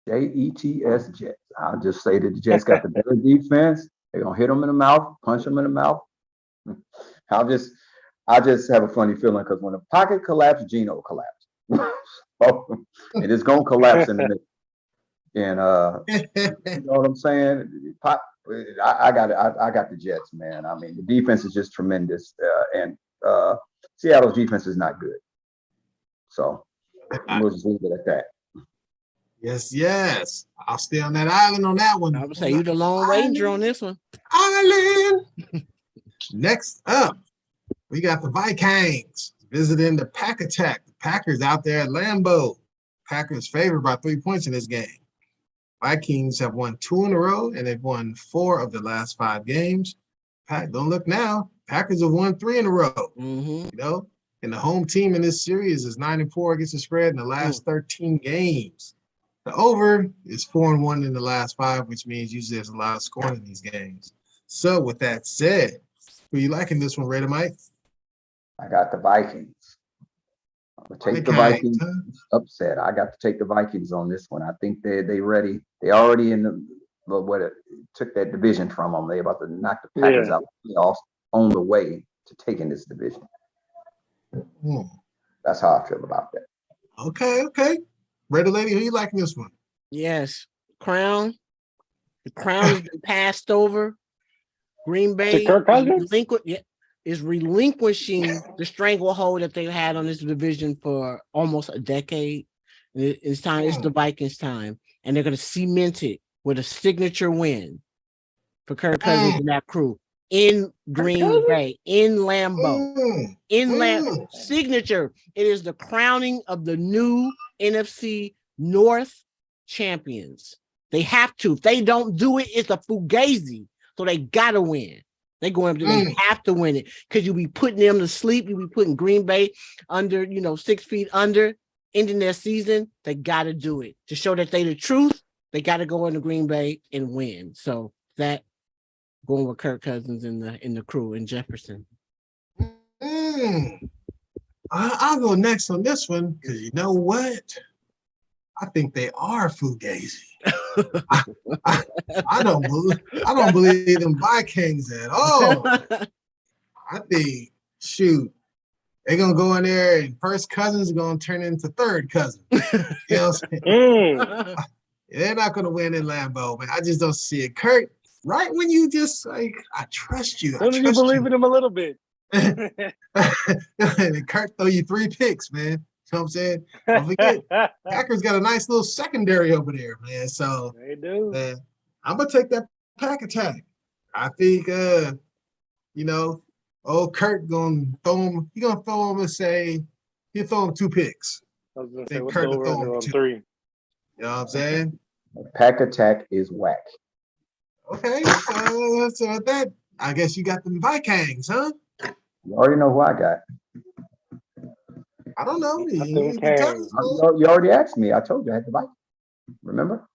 Jets, Jets. I'll just say that the Jets got the better defense. They're gonna hit them in the mouth, punch them in the mouth. I just have a funny feeling because when the pocket collapsed, Gino collapsed. It is gonna collapse in the middle. And you know what I'm saying? I got the Jets, man. I mean, the defense is just tremendous, and Seattle's defense is not good. So we'll just leave it at that. Yes. I'll stay on that island on that one. I would say you the Lone Ranger on this one. Island. Next up, we got the Vikings visiting the Pack Attack. The Packers out there at Lambeau. Packers favored by 3 points in this game. Vikings have won 2 in a row, and they've won 4 of the last 5 games. Don't look now. Packers have won 3 in a row. Mm-hmm. You know, and the home team in this series is 9-4 against the spread in the last 13 games. The over is 4-1 in the last 5, which means usually there's a lot of scoring in these games. So with that said, who you liking this one, Raider Mike? I got the Vikings. I'm gonna take the Vikings upset. I got to take the Vikings on this one. I think they ready. They already in the took that division from them. They about to knock the Packers out on the way to taking this division. That's how I feel about that. Okay. Raider Lady, who you liking this one? Yes. Crown. The crown has been passed over. Green Bay is relinquishing the stranglehold that they've had on this division for almost a decade. It's time. It's the Vikings' time, and they're going to cement it with a signature win for Kirk Cousins and that crew in Green Bay, in Lambeau, signature. It is the crowning of the new NFC North champions. They have to. If they don't do it, it's a fugazi. So they gotta win. They going up there, they have to win it because you'll be putting them to sleep. You'll be putting Green Bay under, 6 feet under, ending their season. They gotta do it to show that they the truth. They gotta go into Green Bay and win. So that going with Kirk Cousins in the crew in Jefferson. I'll go next on this one because you know what? I think they are fugazi. I don't believe them Vikings at all. I think, they're gonna go in there and first cousins are gonna turn into third cousin. You know what I'm saying? They're not gonna win in Lambeau, man. I just don't see it. Kirk, right when you just I trust you. When you believe in him a little bit. And Kirk throw you 3 picks, man. You know what I'm saying? Don't forget, Packers got a nice little secondary over there, man. So they do. Man, I'm gonna take that Pack Attack. I think old Kurt gonna throw him. He gonna throw him and say he'll throw him 2 picks. I was gonna say, Think what's the Kurt will throw over him on 2. 3? You know what I'm saying? Pack attack is whack. Okay, so that I guess you got the Vikings, huh? You already know who I got. I don't know. I think Kane. You already asked me. I told you I had the Vikings. Remember?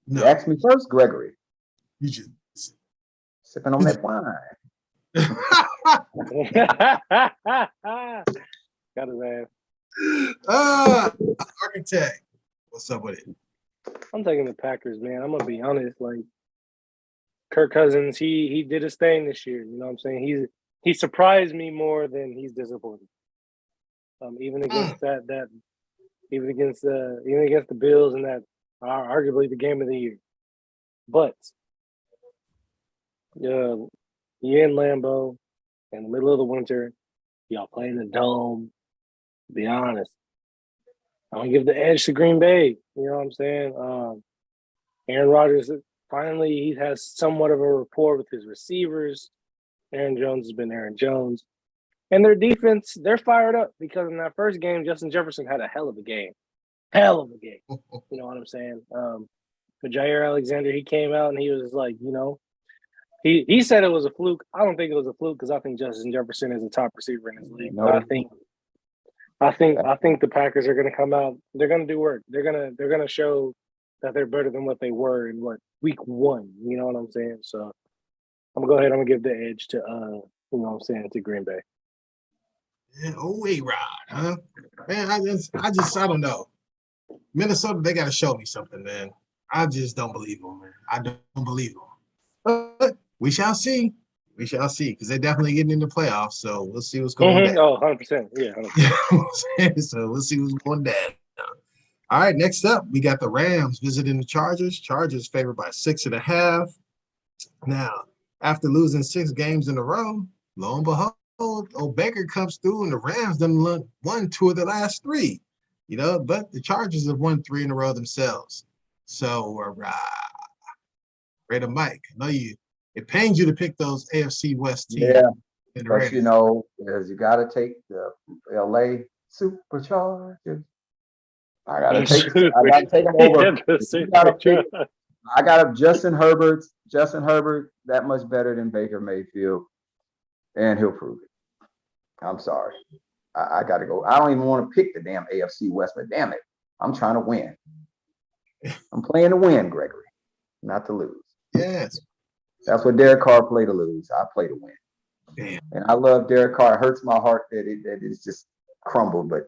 No, You asked me first, Gregory. you just. Sipping on that wine. Got his ass. Architect. What's up with it? I'm taking the Packers, man. I'm gonna be honest. Like Kirk Cousins, he did his thing this year. You know what I'm saying? He surprised me more than he's disappointed. Even against even against the Bills and that arguably the game of the year. But you're in Lambeau in the middle of the winter. Y'all playing the dome. To be honest, I'm gonna give the edge to Green Bay. You know what I'm saying? Aaron Rodgers finally he has somewhat of a rapport with his receivers. Aaron Jones has been Aaron Jones. And their defense, they're fired up because in that first game, Justin Jefferson had a hell of a game. Hell of a game. You know what I'm saying? But Jair Alexander, he came out and he was like, he said it was a fluke. I don't think it was a fluke because I think Justin Jefferson is a top receiver in his league. No. But I think the Packers are gonna come out, they're gonna do work. They're gonna show that they're better than what they were in week 1. You know what I'm saying? So I'm gonna go ahead, I'm gonna give the edge to to Green Bay. Yeah, A-Rod, huh? Man, I don't know. Minnesota, they got to show me something, man. I just don't believe them, man. I don't believe them. But we shall see. We shall see, because they're definitely getting in the playoffs, so we'll see what's going down. Oh, 100%. Yeah, 100%. So we'll see what's going down. All right, next up, we got the Rams visiting the Chargers. Chargers favored by 6.5. Now, after losing 6 games in a row, lo and behold, old Baker comes through and the Rams done won 2 of the last 3, but the Chargers have won 3 in a row themselves. So, Raider Mike, I know it pains you to pick those AFC West teams. Yeah, but because you got to take the LA Superchargers. I got to take them over. I got Justin Herbert, that much better than Baker Mayfield, and he'll prove it. I'm sorry. I got to go. I don't even want to pick the damn AFC West, but damn it, I'm trying to win. I'm playing to win, Gregory, not to lose. Yes. That's what Derek Carr played to lose. I play to win. Damn. And I love Derek Carr. It hurts my heart that it's just crumbled, but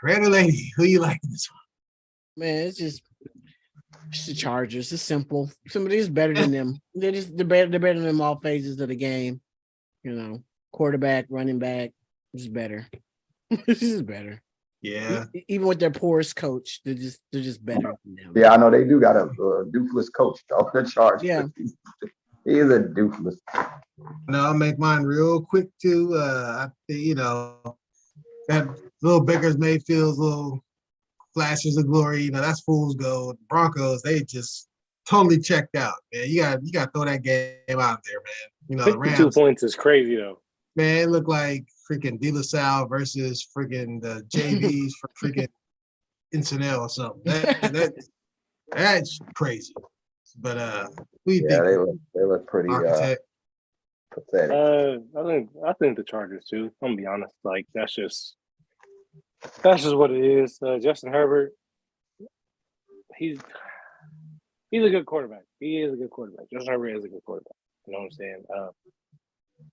Raider lady, who you like in this one? Man, it's the Chargers. It's simple. Somebody's better than them. They're better than them all phases of the game. Quarterback, running back, just better. This is better. Yeah. Even with their poorest coach, they're just better than them. Yeah, I know they do got a doofless coach, though. The Chargers. Yeah. He is a doofless. No, I'll make mine real quick too. I think, that little Baker's Mayfield's little flashes of glory, that's fool's gold. Broncos, they just totally checked out, man. You got to throw that game out there, man. The 52 Rams, points is crazy though. man, it looked like freaking De La Salle versus freaking the JVs for freaking Incinel or something. That's crazy. But who you think? They look pretty Architect? pathetic. I think the Chargers too. I'm gonna be honest. Like that's just what it is. Justin Herbert, he's a good quarterback. He is a good quarterback. Justin Herbert is a good quarterback. You know what I'm saying?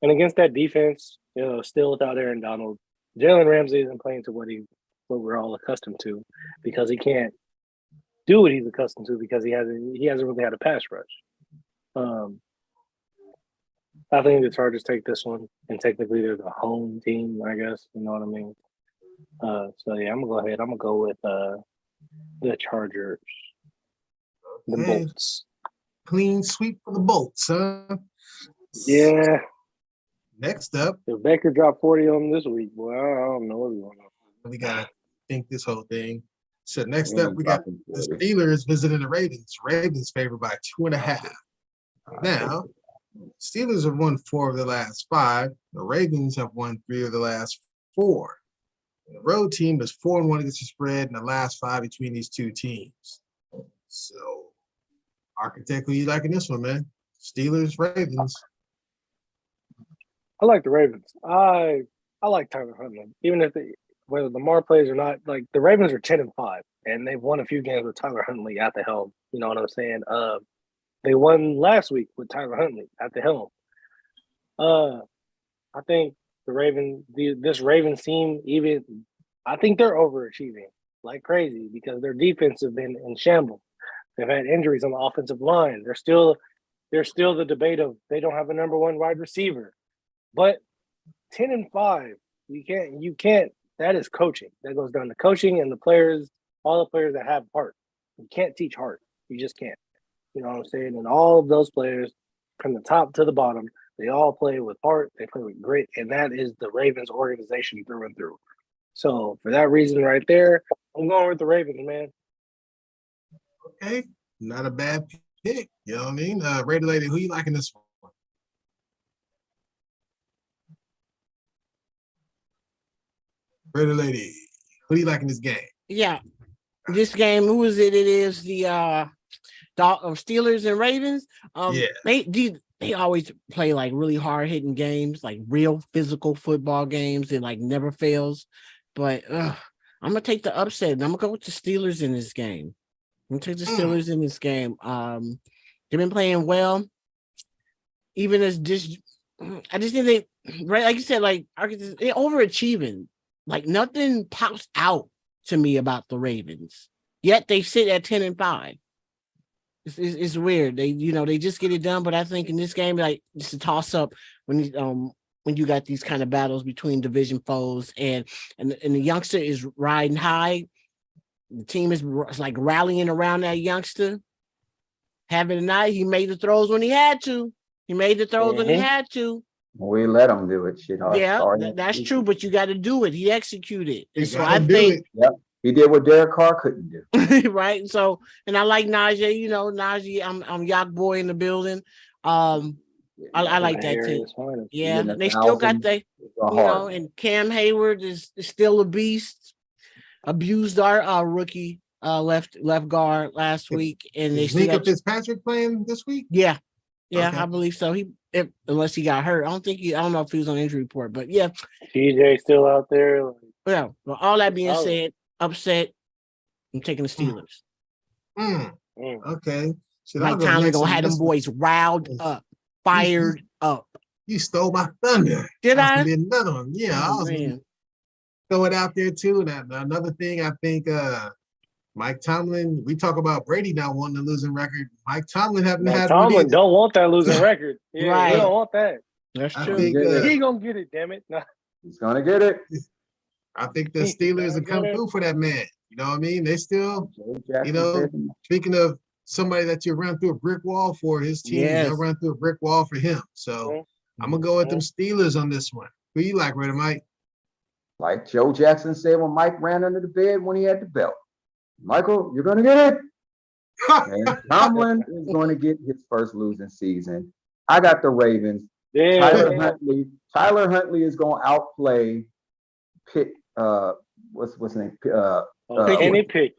And against that defense, still without Aaron Donald, Jalen Ramsey isn't playing to what we're all accustomed to, because he can't do what he's accustomed to because he hasn't really had a pass rush. I think the Chargers take this one, and technically they're the home team, I guess. You know what I mean? So yeah, I'm gonna go ahead. I'm gonna go with the Chargers, the Bolts. Clean sweep for the Bolts, huh? Yeah. Next up, If Baker dropped 40 on them this week, boy, I don't know what's going on. we gotta think this whole thing. So next up, we got the Steelers visiting the Ravens. Ravens favored by 2.5. Now, Steelers have won 4 of the last 5. The Ravens have won 3 of the last 4. The road team is 4-1 against the spread in the last 5 between these two teams. So, Architect, who you liking this one, man? Steelers, Ravens. I like the Ravens. I like Tyler Huntley, even if whether Lamar plays or not. Like the Ravens are 10-5, and they've won a few games with Tyler Huntley at the helm. You know what I'm saying? They won last week with Tyler Huntley at the helm. I think this Ravens team, I think they're overachieving like crazy because their defense has been in shambles. They've had injuries on the offensive line. There's still the debate of they don't have a number 1 wide receiver. But 10-5, you can't. That is coaching. That goes down to coaching and the players, all the players that have heart. You can't teach heart. You just can't. You know what I'm saying? And all of those players, from the top to the bottom, they all play with heart. They play with grit, and that is the Ravens organization through and through. So for that reason, right there, I'm going with the Ravens, man. Okay, not a bad pick. You know what I mean? Raider Lady, who you liking this one? Raider Lady, who do you like in this game? Yeah, this game. Who is it? It is the Steelers and Ravens. They always play like really hard hitting games, like real physical football games. It like never fails. But I'm gonna take the upset, and I'm gonna go with the Steelers in this game. I'm gonna take the Steelers in this game. They've been playing well. Even as I just think they, right, like you said, like they're overachieving. Like nothing pops out to me about the Ravens. Yet they sit at 10-5. It's weird. They just get it done. But I think in this game, like it's a toss up when you got these kind of battles between division foes and the youngster is riding high. The team is like rallying around that youngster. Having a night, he made the throws when he had to. When he had to. We let him do it. Shit. That's true, but you got to do it. He executed. So I think, he did what Derek Carr couldn't do. Right. So, and I like Najee. You know, Najee. I'm Yak Boy in the building. I like that too. Yeah, they still got and Cam Hayward is still a beast. Abused our rookie left guard last week, and they still got Fitzpatrick playing this week. Yeah, okay. I believe so. Unless he got hurt, I don't know if he was on injury report, but yeah, TJ still out there. Yeah. Well, all that being said, upset. I'm taking the Steelers. Okay. Mike Tomlin gonna have them boys riled up, fired up. You stole my thunder. Did I? Another one. Yeah, I was gonna throw it out there too. And another thing, I think Mike Tomlin. We talk about Brady not wanting a losing record. Mike Tomlin Tomlin don't want that losing record. Yeah, right. He don't want that. That's true. He gonna get it. Damn it! No. He's gonna get it. I think the Steelers have come through for that man. You know what I mean? They still, speaking of somebody that you run through a brick wall for, his team, they'll run through a brick wall for him. So I'm going to go with them Steelers on this one. Who you like, Raider Mike? Like Joe Jackson said when Mike ran under the bed when he had the belt. Michael, you're going to get it. And Tomlin is going to get his first losing season. I got the Ravens. Yeah. Tyler Huntley is going to outplay what's his name? Kenny Pickett.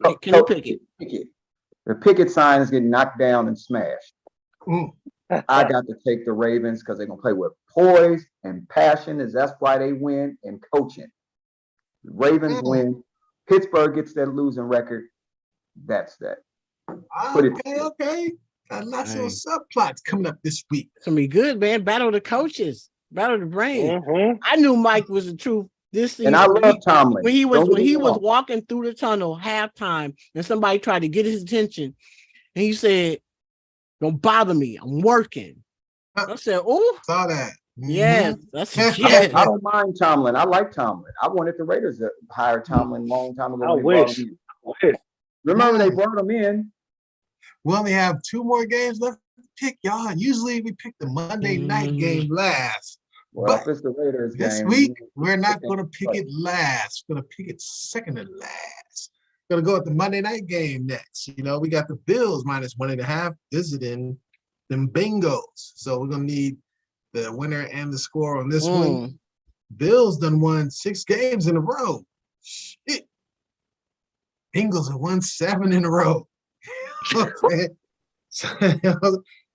The picket sign is getting knocked down and smashed. I got to take the Ravens because they're gonna play with poise and passion. That's why they win, and coaching. The Ravens win. Pittsburgh gets that losing record. That's that. Okay. Got lots of subplots coming up this week. It's gonna be good, man. Battle of the coaches, battle of the brain. I knew Mike was the truth. This season, and I love Tomlin. When he was walking through the tunnel halftime, and somebody tried to get his attention, and he said, "Don't bother me. I'm working." I said, "Oh, saw that." Yes, that's I don't mind Tomlin. I like Tomlin. I wanted the Raiders to hire Tomlin long time ago. I wish. Remember, they brought him in. We only have 2 more games left to pick, y'all. Usually we pick the Monday night game last. Well, if it's the Raiders this game, week, we're not going to pick it last. We're going to pick it second to last. Gonna go with the Monday night game next. You know, we got the Bills -1.5 visiting them Bengals. So we're gonna need the winner and the score on this one. Mm. Bills done won 6 games in a row. Shit. Bengals have won 7 in a row. Okay. So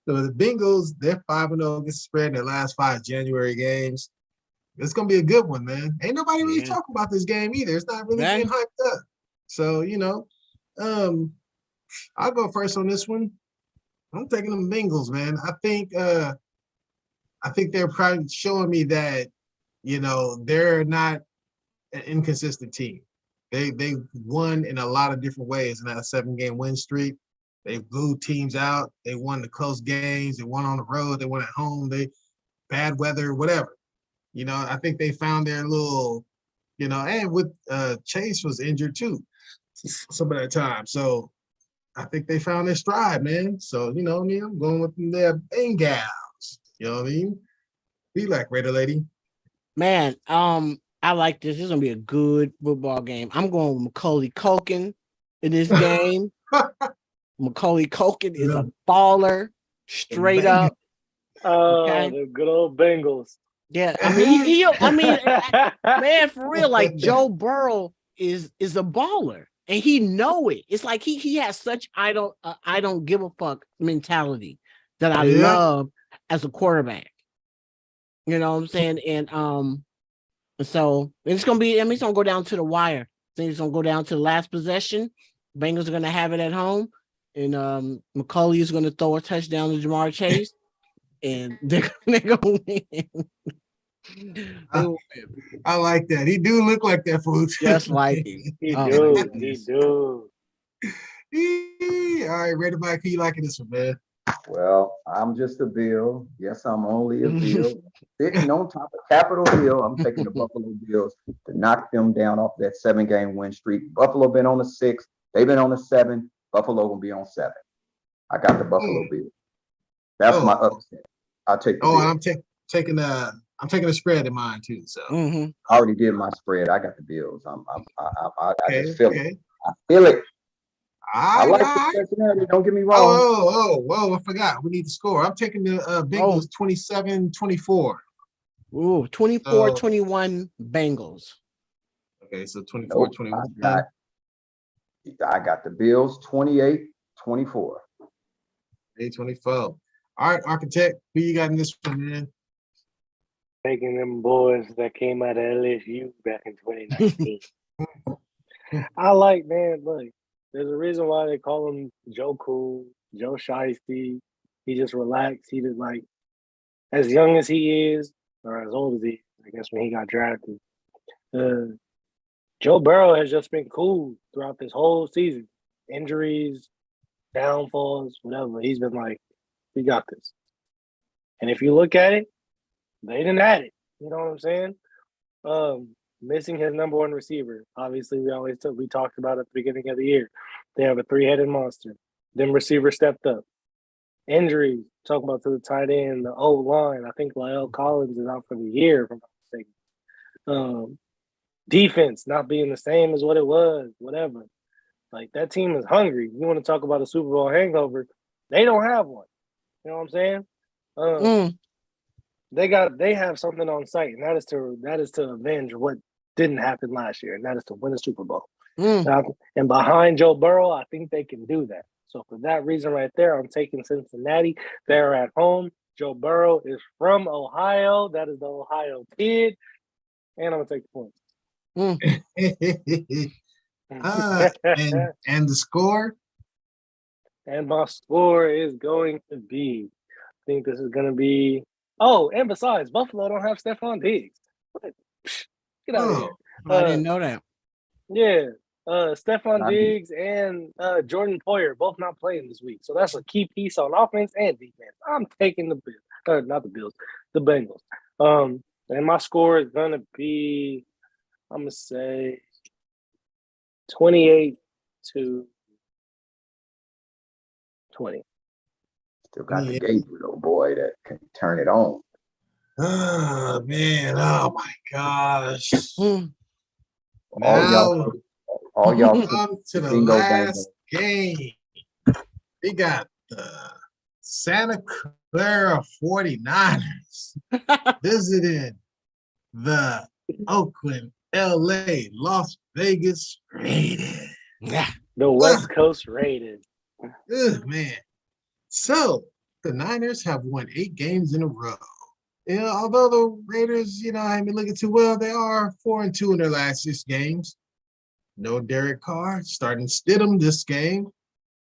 the Bengals, they're 5-0 against the spread in their last 5 January games. It's gonna be a good one, man. Ain't nobody really Yeah. talking about this game either. It's not really Yeah. being hyped up. So, you know, I'll go first on this one. I'm taking them Bengals, man. I think they're probably showing me that, you know, they're not an inconsistent team. They won in a lot of different ways in that 7-game win streak. They blew teams out. They won the close games. They won on the road. They won at home. They bad weather, whatever. You know, I think they found their little, you know, and with Chase was injured too some of that time. So I think they found their stride, man. So, you know what I mean? I'm going with their Bengals. You know what I mean? Be like Raider Lady. Man, I like this. This is gonna be a good football game. I'm going with Macaulay Culkin in this game. Macaulay Culkin is a baller, straight up. Oh, Okay. the good old Bengals. Yeah, I mean, man, for real, like Joe Burrow is a baller, and he know it. It's like he has such I don't give a fuck mentality that I Yeah. love as a quarterback. You know what I'm saying? And so it's gonna be. I mean, it's gonna go down to the wire. I think it's gonna go down to the last possession. Bengals are gonna have it at home, and Macaulay is gonna throw a touchdown to Jamar Chase, and they're gonna win. I like that. He do look like that fool. Just like it. He Oh, do. my He goodness. do. All right, Raider Mike, who you liking this one, man? Well, I'm just a Bill. Yes, I'm only a Bill. Sitting on top of Capitol Hill, I'm taking the Buffalo Bills to knock them down off that 7-game win streak. Buffalo been on the 6. They've been on the 7. Buffalo will be on 7. I got the Buffalo Bills. That's my upset. I'll take the Bills. I'm taking the spread in mind too. So Mhm. I already did my spread. I got the Bills. I okay, just feel okay. it. I feel it. I All like right. the Cincinnati. Don't get me wrong. Oh, I forgot. We need the score. I'm taking the Bengals 27-24. Ooh, 24-21 Bengals. Okay, so Nope, 24-21. I got the Bills 28-24. 8-24. All right, Architect, who you got in this one, man? Taking them boys that came out of LSU back in 2019. I like, man, look, there's a reason why they call him Joe Cool, Joe Shiesty. He just relaxed. He just like, as young as he is, or as old as he is, I guess when he got drafted, Joe Burrow has just been cool throughout this whole season. Injuries, downfalls, whatever. He's been like, we got this. And if you look at it, they didn't add it. You know what I'm saying? Missing his number 1 receiver. Obviously, we talked about it at the beginning of the year. They have a 3-headed monster. Then receiver stepped up. Injuries, talk about to the tight end, the O-line. I think Lyle Collins is out for the year, if I'm not mistaken. Defense not being the same as what it was, whatever. Like, that team is hungry. You want to talk about a Super Bowl hangover, they don't have one. You know what I'm saying? They have something on site, and that is to avenge what didn't happen last year, and that is to win a Super Bowl. And behind Joe Burrow, I think they can do that. So for that reason right there, I'm taking Cincinnati. They're at home. Joe Burrow is from Ohio. That is the Ohio kid. And I'm going to take the points. And the score? And my score is going to be, I think this is going to be, and besides, Buffalo don't have Stephon Diggs. What? Get out of here. I didn't know that. Yeah. Stephon Diggs and Jordan Poyer both not playing this week. So that's a key piece on offense and defense. I'm taking the Bills. Not the Bills, the Bengals. And my score is going to be, I'm going to say 28-20. Still got the Gabriel boy that can turn it on. Oh, man. Oh, my gosh. All All y'all On to the bingo last game. We got the Santa Clara 49ers visiting the Oakland, LA, Las Vegas Raiders. Yeah. The West Coast Raiders. Ugh, man. So the Niners have won 8 games in a row. Although the Raiders, haven't been looking too well, they are 4-2 in their last 6 games. No Derek Carr, starting Stidham this game.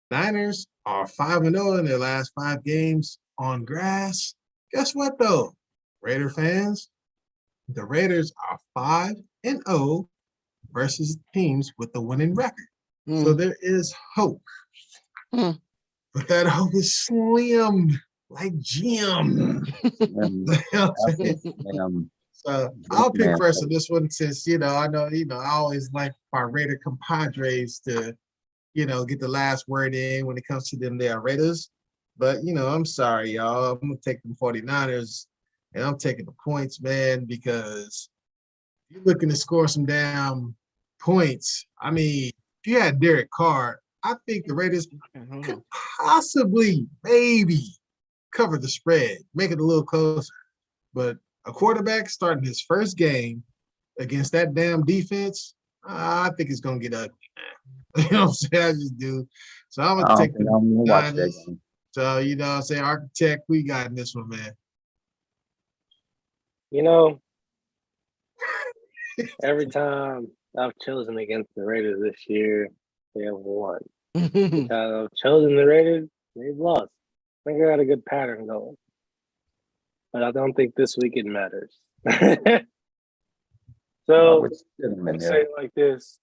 Niners are 5-0 in their last 5 games on grass. Guess what, though, Raider fans? The Raiders are 5-0 versus teams with a winning record. So there is hope. Mm. But that hope is slim, like Jim. So I'll pick first on this one since, I know, I always like my Raider compadres to, get the last word in when it comes to them. They are Raiders. But, I'm sorry, y'all. I'm going to take the 49ers, and I'm taking the points, man, because you're looking to score some damn points. I mean, if you had Derek Carr, I think the Raiders could possibly, maybe, cover the spread, make it a little closer. But a quarterback starting his first game against that damn defense, I think it's going to get ugly, man. You know what I'm saying? I just do. So I'm going to take the Niners. So, I'm saying, Architect, we got in this one, man. Every time I've chosen against the Raiders this year, they have won. Every time I've chosen the Raiders, they've lost. I think I got a good pattern going. But I don't think this week it matters. So, I'm saying like this.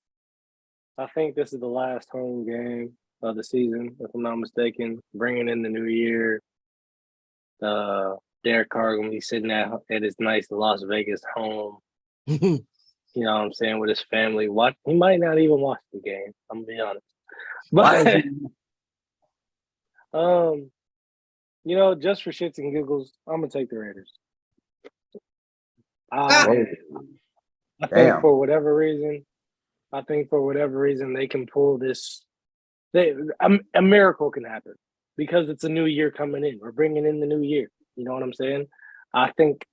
I think this is the last home game of the season, if I'm not mistaken. Bringing in the new year. Derek Carr going to be sitting at his nice Las Vegas home. You know what I'm saying, with his family. He might not even watch the game, I'm going to be honest. But, just for shits and giggles, I'm going to take the Raiders. I think for whatever reason, they can pull this. A miracle can happen because it's a new year coming in. We're bringing in the new year. You know what I'm saying? I think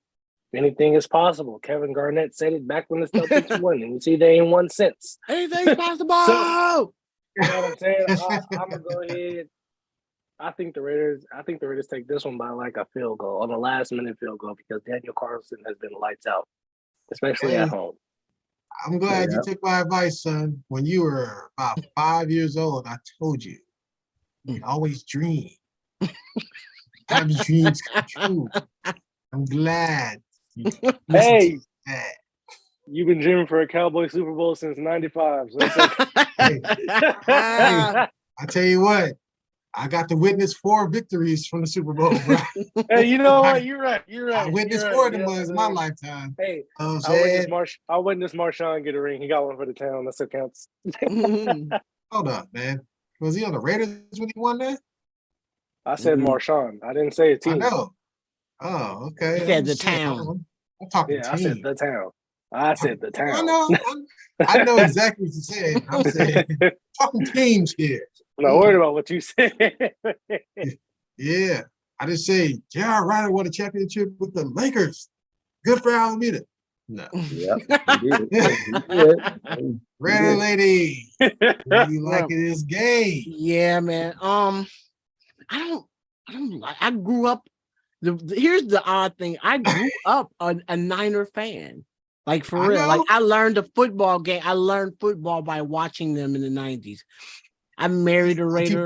anything is possible. Kevin Garnett said it back when the Celtics won, and you see they ain't won since. Anything's possible. So, you know what I'm saying? I'm gonna go ahead. I think the Raiders take this one by like a field goal, on a last-minute field goal, because Daniel Carlson has been lights out, especially at home. I'm glad you took my advice, son. When you were about 5 years old, I told you always dream. Have dreams come true. I'm glad. Hey, you've been dreaming for a Cowboy Super Bowl since '95. So hey, I tell you what, I got to witness 4 victories from the Super Bowl, bro. Hey, you know what? You're right. I witnessed 4 of them in my lifetime. Hey, I witnessed Marshawn get a ring. He got one for the town. That's what counts. Hold up, man. Was he on the Raiders when he won that? I said Marshawn. I didn't say a team. I know. Oh, okay. He said the town. I'm talking team. I said the town. I know exactly what you said. I'm saying talking teams here. I'm not worried about what you said. Yeah. I just say J.R. Ryder won a championship with the Lakers. Good for Alameda. No. Yeah. Red lady. What do you like in this game? Yeah, man. I don't like. I grew up. Here's the odd thing. I grew up a Niner fan. Like for real. Like I learned a football game. I learned football by watching them in the 90s. I married a Raider.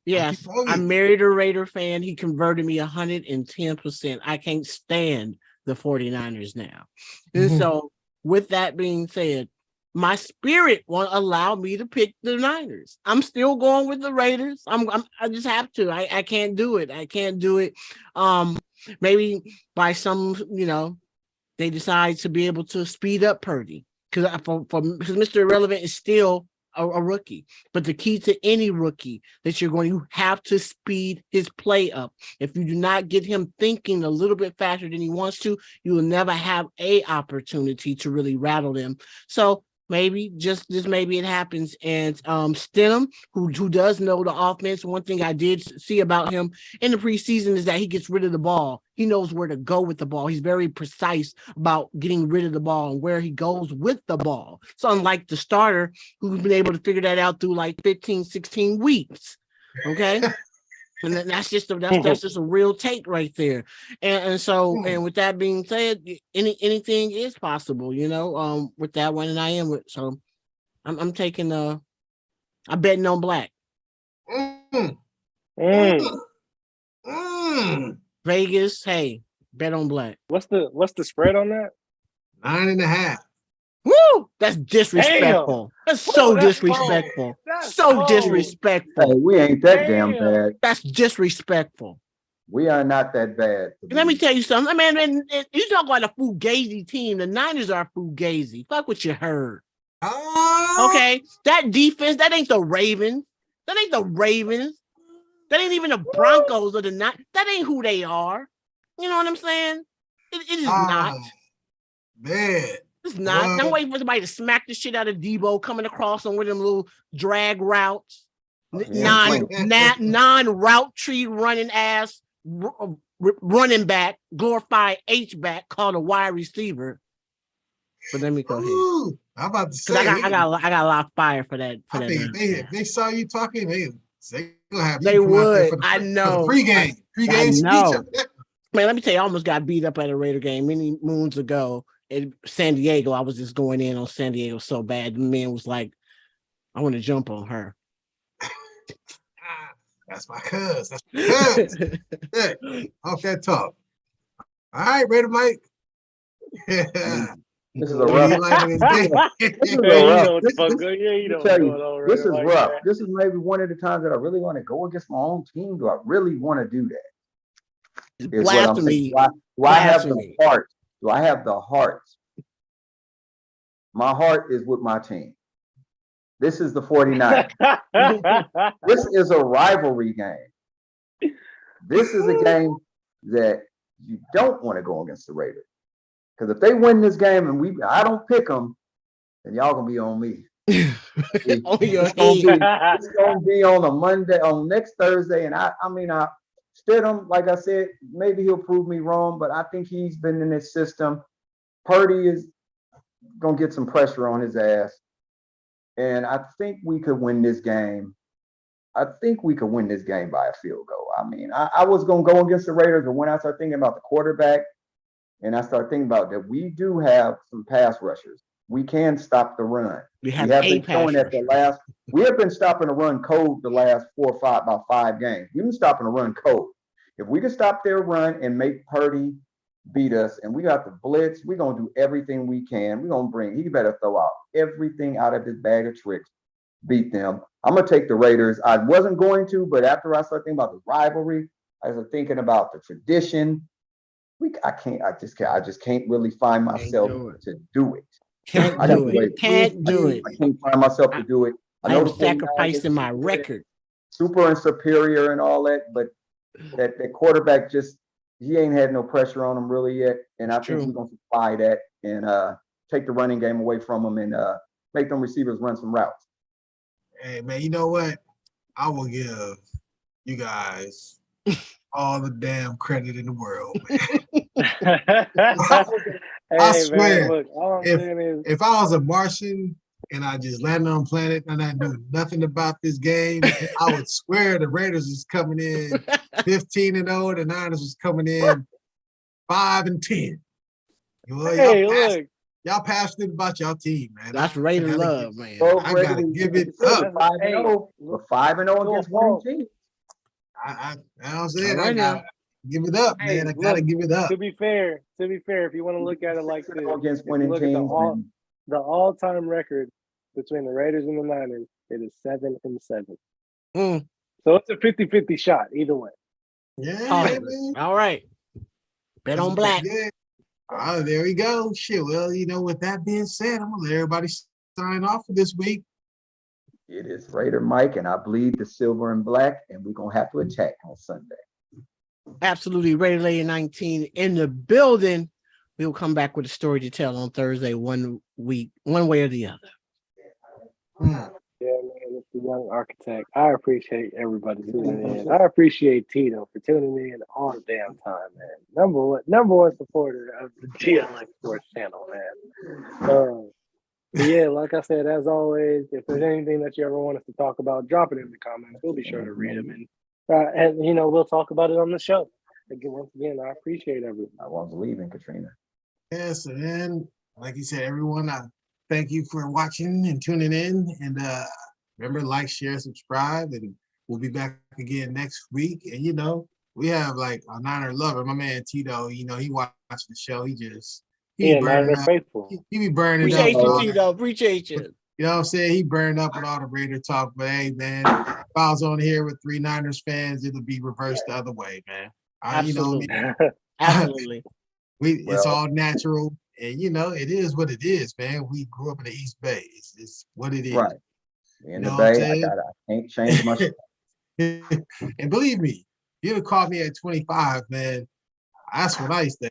Yes, I married a Raider fan. He converted me 110%. I can't stand the 49ers now. And so with that being said, my spirit won't allow me to pick the Niners. I'm still going with the Raiders. I just have to. I can't do it. I can't do it. Maybe by some, they decide to be able to speed up Purdy because Mr. Irrelevant is still a rookie. But the key to any rookie that you have to speed his play up. If you do not get him thinking a little bit faster than he wants to, you will never have an opportunity to really rattle them. So maybe just maybe it happens. And Stidham, who does know the offense. One thing I did see about him in the preseason is that he gets rid of the ball. He knows where to go with the ball. He's very precise about getting rid of the ball and where he goes with the ball. So unlike the starter, who's been able to figure that out through like 15, 16 weeks. Okay. And that's just a real tape right there. And so, and with that being said, anything is possible, with that one. And I am with, so I'm taking I'm betting on black. Mm. Mm. Mm. Vegas, hey, bet on black. What's the spread on that? 9.5. Woo! That's disrespectful. That's so Whoa, that's disrespectful. bold. That's So bold. disrespectful. Hey, we ain't that damn Damn. bad. That's disrespectful. We are not that bad. Let me tell you something. I mean, you talk about a fugazi team. The Niners are fugazi. Fuck what you heard. Oh, Okay, that defense, that ain't the Ravens. That ain't the Ravens. That ain't even the Broncos or the not. That ain't who they are. You know what I'm saying? It is not. Man. It's not. I'm waiting for somebody to smack the shit out of Debo coming across on one of them little drag routes, non-route tree running ass running back, glorified H-back called a wide receiver. But let me go ahead. Ooh, I'm about to say, I got a lot of fire for that. I think if they saw you talking, they gonna have they you come out there would. for the, I know. For the pregame know. speech. Man, let me tell you, I almost got beat up at a Raider game many moons ago in San Diego. I was just going in on San Diego so bad. The man was like, I want to jump on her. That's my cuz. That's my cuz. Hey, off that talk. All right, Raider Mike. Yeah. This is a rough. You know what the fuck good. Yeah, you know what's going on. This is like rough. that. This is maybe one of the times that I really want to go against my own team. Do I really want to do that? Is what I'm saying. Do I have the heart? Do I have the heart? My heart is with my team. This is the 49ers. This is a rivalry game. This is a game that you don't want to go against the Raiders. Because if they win this game and I don't pick them, then y'all gonna be on me. It's gonna be on a Monday, on next Thursday, and I Stidham, like I said, maybe he'll prove me wrong, but I think he's been in this system. Purdy is gonna get some pressure on his ass, and I think we could win this game. I think we could win this game by a field goal. I mean, I was gonna go against the Raiders, but when I started thinking about the quarterback, and I started thinking about that, we do have some pass rushers. We can stop the run. We have been showing at the last. We have been stopping the run cold the last about 5 games. We've been stopping the run cold. If we can stop their run and make Purdy beat us, and we got the blitz, we're gonna do everything we can. We're gonna he better throw out everything out of his bag of tricks, beat them. I'm gonna take the Raiders. I wasn't going to, but after I started thinking about the rivalry, I was thinking about the tradition. I just can't really find myself to do it. Can't do it. I can't find myself to do it. I know I'm sacrificing my record. Super and superior and all that, but that quarterback he ain't had no pressure on him really yet. And I think we're gonna supply that and take the running game away from him and make them receivers run some routes. Hey man, you know what? I will give you guys all the damn credit in the world, man. I swear, man, look, if I was a Martian and I just landed on planet and I knew nothing about this game, I would swear the Raiders is coming in 15-0, the Niners was coming in 5-10. Well, y'all passionate about y'all team, man. That's Raider love, man. I gotta give it up. 5-0 against winning teams. I'm saying I gotta give it up, man. I gotta give it up. To be fair, if you want to look at it like this, against winning teams, the all-time record between the Raiders and the Niners, it is 7-7. So it's a 50-50 shot either way. Yeah. All right. Bet on black. Oh, there we go. Shit. Well, with that being said, I'm gonna let everybody sign off for this week. It is Raider Mike, and I bleed the silver and black, and we're gonna have to attack on Sunday. Absolutely. Raider Lady 19 in the building. We'll come back with a story to tell on Thursday, one way or the other. Mm. Yeah, man, it's the young architect. I appreciate everybody tuning in. I appreciate Tito for tuning in all the damn time, man. Number one supporter of the GLX Sports Channel, man. But yeah, like I said, as always, if there's anything that you ever want us to talk about, drop it in the comments. We'll be sure to read them, and you know, we'll talk about it on the show. Again, once again, I appreciate everyone. I was leaving, Katrina. Yes, and like you said, everyone, I thank you for watching and tuning in. And remember, like, share, subscribe, and we'll be back again next week. And you know, we have like a Niner lover, my man Tito. You know, he watched the show. He Yeah, burning Niner up. faithful. He be burning Appreciate up. you, with all Tito. Appreciate you. You know what I'm saying? He burned up with all the Raider talk. But hey, man, if I was on here with 3 Niners fans, it'll be reversed the other way, man. You know what I mean? Absolutely. It's all natural, and you know it is what it is, man. We grew up in the East Bay. It's what it is. Right. In You the know what I'm Bay, saying? I can't change my And believe me, you'd have caught me at 25, man. That's when I used to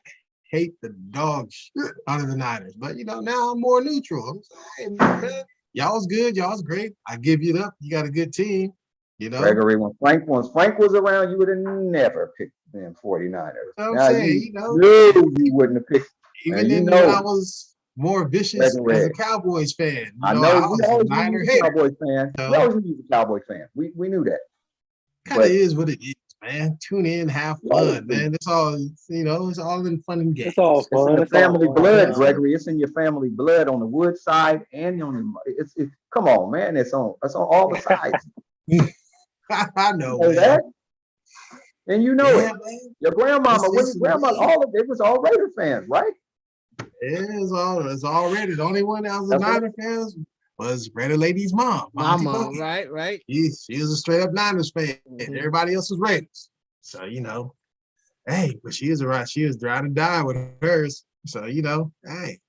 hate the dog shit out of the Niners. But you know, now I'm more neutral. I'm saying, hey, man, y'all's good, y'all's great. I give you it up. You got a good team. You know, Gregory, when Frank was around, you would have never picked them 49ers. I'm Now saying, you know, you wouldn't have picked. even and you then know, when I was more vicious Gregory, as a Cowboys fan, you I know, know I we was a always knew Niner you was a hater. Cowboys fan. So- We always knew you was a Cowboys fan. We knew that. Kind of But- is what it is, man. Tune in, have fun, man. It's all, you know, it's all in fun and games. It's all It's in fun. the It's all family fun. blood, Yeah. Gregory. It's in your family blood on the wood side and on the. It's come on, man. It's on all the sides. I know, You know man. that? And you know Yeah, it. man. Your grandmama, It's- when it's your grandma, indeed. all of it was all Raider fans, right? It's already the only one that was a That's right. Niner fans was Raider Lady's mom. My Auntie mom, Boogie. right? She was a straight up Niners fan. Mhm. Everybody else was Raiders. So, you know, hey, but she was trying to die with hers. So, you know, hey,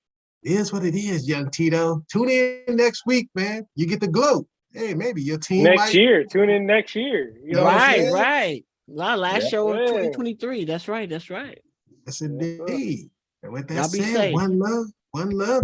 it is what it is, young Tito. Tune in next week, man. You get the glow. Hey, maybe your team Next might. year, tune in next year. You know what I'm Right, saying? right. Last Yeah. show of Yeah. 2023. That's right. Yes, indeed. And with that Y'all be said, safe. one love.